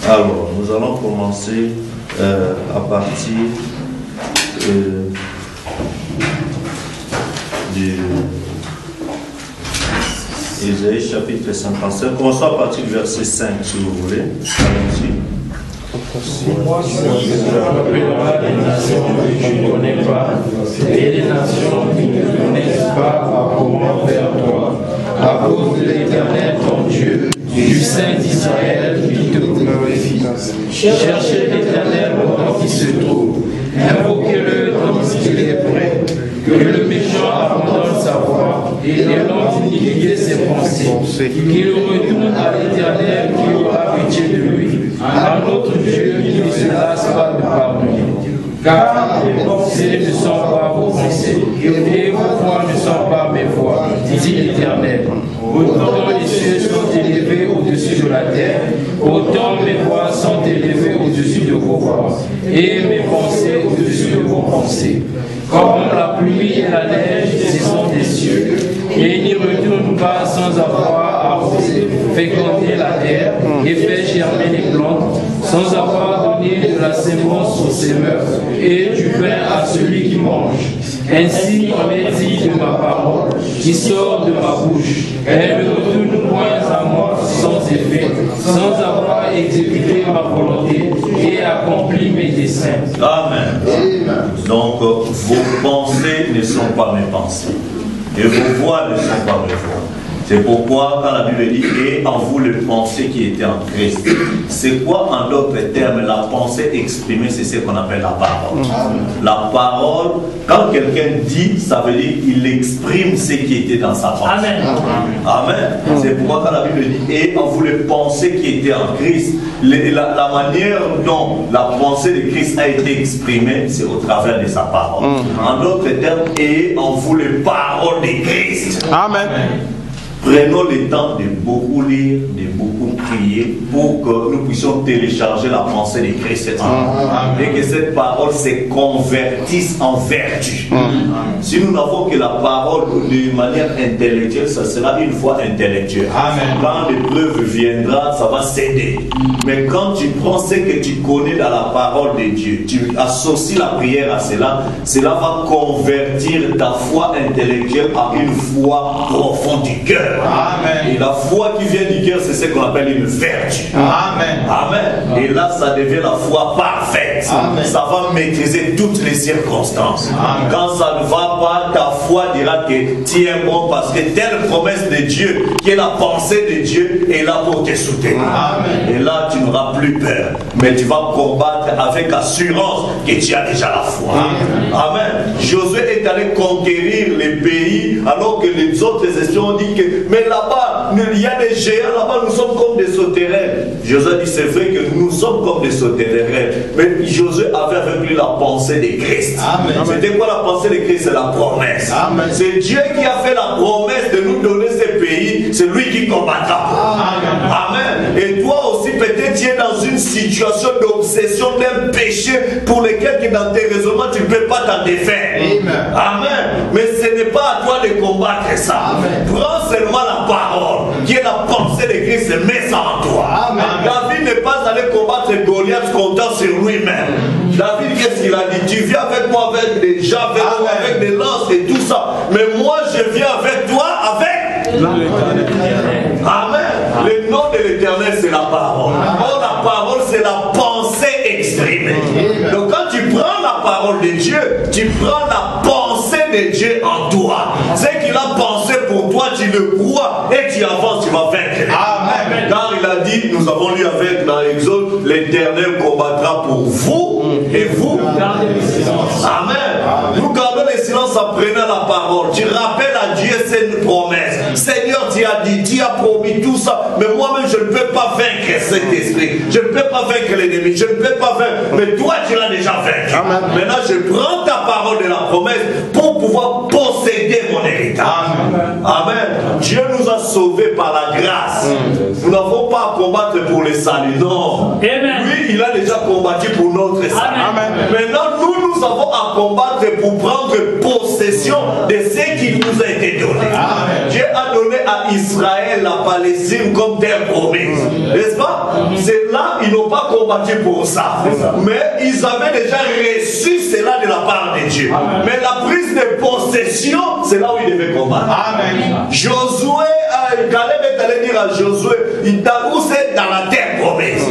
Alors, nous allons commencer à partir du Ésaïe chapitre 55. Commençons à partir du verset 5 si vous voulez. Allons-y. Moi, je appellerai les nations que tu ne connais pas, et les nations qui ne connaissent pas accourront vers toi, à cause de l'Éternel ton Dieu, du Saint d'Israël qui te glorifie. Cherchez l'Éternel pendant qu'il se trouve, invoquez-le tandis qu'il est prêt, que le méchant abandonne sa voie et l'homme d'iniquité ses pensées, qu'il retourne à l'Éternel qui aura pitié de lui, à notre Dieu qui ne se lasse pas de pardonner. Car mes pensées ne sont pas vos pensées, et vos voix ne sont pas mes voix, dit l'Éternel. Autant les cieux sont élevés au-dessus de la terre, autant mes voix sont élevées au-dessus de vos voix, et mes pensées au-dessus de vos pensées. Comme la pluie et la neige descendent des cieux, et n'y retournent pas sans avoir arrosé, fécondé la terre et fait germer les plantes, sans avoir donné de la sémence aux semeurs et du pain à celui qui mange. Ainsi on est dit de ma parole qui sort de ma bouche. Elle ne retourne point à moi sans effet, sans avoir exécuté ma volonté et accompli mes desseins. Amen. Donc vos pensées ne sont pas mes pensées et vos voix ne sont pas mes voix. C'est pourquoi quand la Bible dit « et en vous les pensées qui étaient en Christ », c'est quoi en d'autres termes la pensée exprimée, c'est ce qu'on appelle la parole. La parole, quand quelqu'un dit, ça veut dire qu'il exprime ce qui était dans sa pensée. Amen. Amen. C'est pourquoi quand la Bible dit « et en vous les pensées qui étaient en Christ », la manière dont la pensée de Christ a été exprimée, c'est au travers de sa parole. En d'autres termes, « et en vous les paroles de Christ ». Amen. Prenons le temps de beaucoup lire, de beaucoup prier pour que nous puissions télécharger la pensée de Christ et que cette parole se convertisse en vertu. Si nous n'avons que la parole de manière intellectuelle, ça sera une foi intellectuelle. Quand l'épreuve viendra, ça va céder. Mais quand tu prends ce que tu connais dans la parole de Dieu, tu associes la prière à cela, cela va convertir ta foi intellectuelle à une foi profonde du cœur. Amen. Et la foi qui vient du cœur, c'est ce qu'on appelle une vertu. Amen. Amen. Et là, ça devient la foi parfaite. Amen. Ça va maîtriser toutes les circonstances. Amen. Quand ça ne va pas, ta foi dira que tu es bon parce que telle promesse de Dieu, qui est la pensée de Dieu, est là pour te soutenir. Amen. Et là, tu n'auras plus peur. Mais tu vas combattre avec assurance que tu as déjà la foi. Amen. Amen. Josué est allé conquérir les pays alors que les autres espions ont dit que mais là-bas, il y a des géants, là-bas nous sommes comme des sauterelles. Josué dit c'est vrai que nous sommes comme des sauterelles. Mais Josué avait avec lui la pensée de Christ. C'était quoi la pensée de Christ? C'est la promesse. C'est Dieu qui a fait la promesse de nous donner ces pays. C'est lui qui combattra. Amen. Et toi aussi peut-être tu es dans une situation d'obsession, d'un péché pour lequel dans tes raisonnements tu ne peux pas t'en défaire. Amen. Mais ce n'est pas à toi de combattre ça. Prends seulement la parole qui est la pensée de Christ et mets ça en toi. David n'est pas allé combattre Goliath comptant sur lui-même. David, qu'est-ce qu'il a dit? Tu viens avec moi avec des javelots, avec des lances et tout ça. Mais moi je viens avec toi avec l'Éternel. Amen. Le nom de l'Éternel c'est la parole. Or la parole c'est la pensée exprimée. Donc quand tu prends la parole de Dieu, tu prends la pensée de Dieu en toi. Ce qu'il a pensé pour toi, tu le crois et tu avances, tu vas vaincre. Amen. Car il a dit dit, nous avons lu avec dans l'Exode, l'Éternel combattra pour vous et vous gardez le silence. Amen. Nous gardons le silence en prenant la parole. Tu rappelles à Dieu, c'est une promesse. Seigneur, tu as dit, tu as promis tout ça, mais moi-même je ne peux pas vaincre cet esprit. Je ne peux pas vaincre l'ennemi. Je ne peux pas vaincre. Mais toi, tu l'as déjà vaincu. Amen. Maintenant, je prends ta parole de la promesse pour pouvoir posséder mon héritage. Amen. Amen. Dieu nous a sauvés par la grâce. Nous n'avons pas à combattre pour les salut. Non. Amen. Lui, il a déjà combattu pour notre salut. Amen. Maintenant, nous avons à combattre pour prendre possession de ce qui nous a été donné. Amen. Dieu a donné à Israël la Palestine comme terre promise. N'est-ce pas? C'est là, ils n'ont pas combattu pour ça. Mais ils avaient déjà reçu cela de la part de Dieu. Amen. Mais la prise de possession, c'est là où ils devaient combattre. Amen. Josué, Caleb est allé dire à Josué, où c'est dans la terre promise.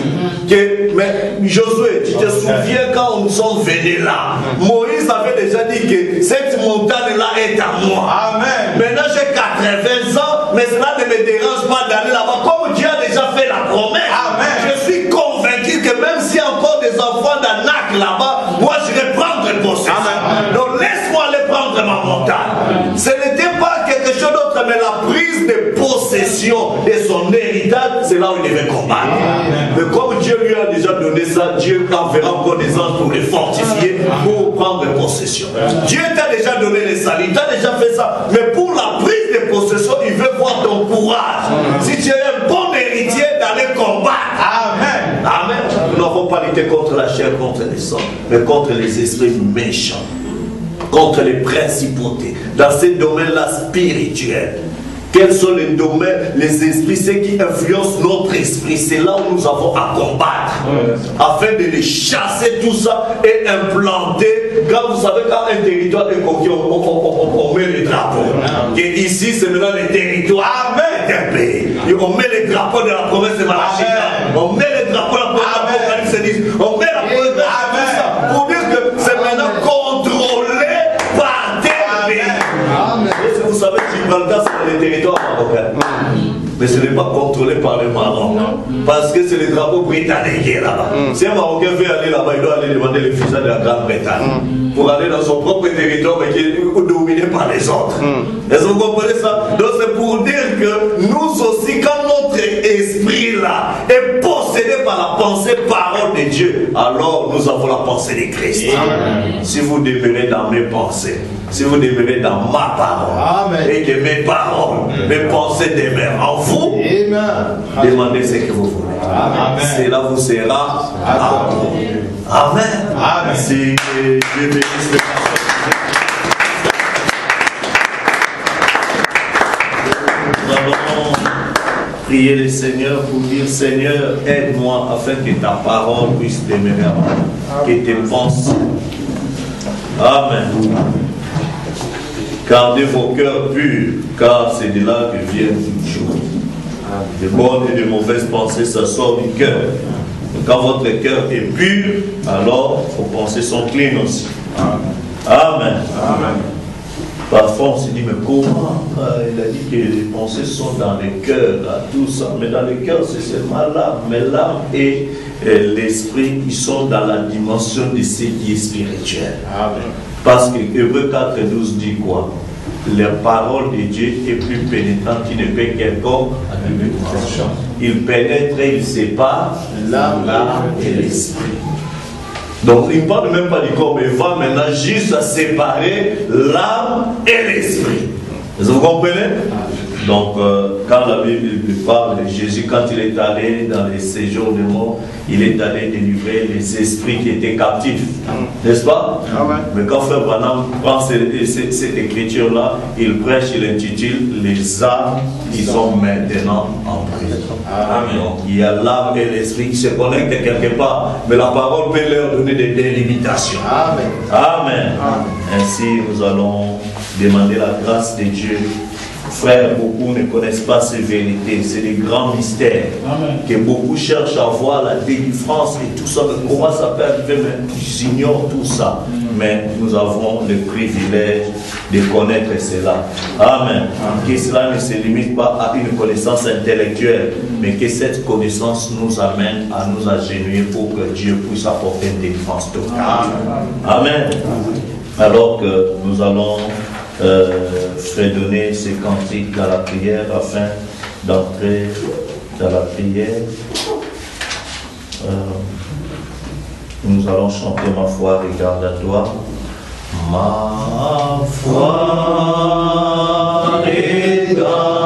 Mais Josué, tu te souviens quand nous sommes venus là, Moïse avait déjà dit que cette montagne-là est à moi. Amen. Maintenant j'ai 80 ans, mais cela ne me dérange pas d'aller là-bas. Comme Dieu a déjà fait la promesse, amen, je suis convaincu que même s'il y a encore des enfants d'Anak là-bas, moi je vais prendre possession. Amen. Donc laisse-moi aller prendre ma montagne. Ce n'était pas quelque chose d'autre, mais la prise de possession de son héritage, c'est là où il devait combattre. Amen. Mais comme Dieu lui a déjà donné ça, Dieu enverra encore des anges pour les fortifier, pour prendre possession. Dieu t'a déjà donné les saluts, il t'a déjà fait ça. Mais pour la prise de possession, il veut voir ton courage. Si tu es un bon héritier, d'aller combattre. Amen. Amen. Nous n'avons pas lutté contre la chair, contre les sangs, mais contre les esprits méchants, contre les principautés, dans ces domaines-là spirituels. Quels sont les domaines, les esprits, ceux qui influencent notre esprit? C'est là où nous avons à combattre, afin de les chasser tout ça et implanter. Quand vous savez, quand un territoire est conquis, on met les drapeaux. Et ici, c'est maintenant les territoires d'un pays. Et on met les drapeaux de la province de Malachie. On met les drapeaux de la province de Apocalypse 10. On met la province de ça pour dire que c'est maintenant contrôlé par des pays. Est-ce que vous savez que Gibraltar, c'est les territoires marocains? Mais ce n'est pas contrôlé par les Marocains. Parce que c'est les drapeaux britanniques qui sont là-bas. Si un Marocain veut aller là-bas, il doit aller demander le visa de la Grande-Bretagne pour aller dans son propre territoire, mais qui est dominé par les autres. Est-ce que vous comprenez ça? Donc c'est pour dire que nous aussi, quand notre esprit là est possédé par la pensée parole de Dieu, alors nous avons la pensée de Christ. Amen. Si vous demeurez dans mes pensées, si vous demeurez dans ma parole, amen, et que mes paroles, mes pensées demeurent en vous, amen, demandez ce que vous voulez. Cela vous sera accordé. Amen. Amen. Si Dieu bénisse le pasteur. Nous allons prier le Seigneur pour dire, Seigneur, aide-moi afin que ta parole puisse demeurer à moi, que tes pensées. Amen. Gardez vos cœurs purs, car c'est de là que viennent toutes choses. De bonnes et de mauvaises pensées, ça sort du cœur. Quand votre cœur est pur, alors vos pensées sont clean aussi. Amen. Amen. Parfois on se dit, mais comment? Il a dit que les pensées sont dans le cœur, tout ça. Mais dans le cœur, c'est seulement l'âme. Mais l'âme et l'esprit, ils sont dans la dimension de ce qui est spirituel. Amen. Parce que Hébreux 4:12 dit quoi? La parole de Dieu est plus pénétrante qu'il ne peut quelconque. Il pénètre et il sépare l'âme et l'esprit. Donc il ne parle même pas du corps, mais il va maintenant juste à séparer l'âme et l'esprit. Vous comprenez? Donc quand la Bible parle de Jésus, quand il est allé dans les séjours de mort, il est allé délivrer les esprits qui étaient captifs, n'est-ce pas? Amen. Mais quand Frère Branham prend cette écriture-là, il prêche, il intitule les âmes qui sont maintenant en prison. Amen. Donc il y a l'âme et l'esprit qui se connectent quelque part, mais la parole peut leur donner des délimitations. Amen. Amen. Amen. Ainsi nous allons demander la grâce de Dieu frères, beaucoup ne connaissent pas ces vérités. C'est des grands mystères. Amen. Que beaucoup cherchent à voir la délivrance et tout ça. Mais comment ça peut arriver? Mais ils ignorent tout ça. Mais nous avons le privilège de connaître cela. Amen. Que cela ne se limite pas à une connaissance intellectuelle, mais que cette connaissance nous amène à nous agenouiller pour que Dieu puisse apporter une délivrance totale. Amen. Alors que nous allons fredonner ces cantiques dans la prière afin d'entrer dans la prière. Nous allons chanter Ma foi regarde à toi. Ma foi regarde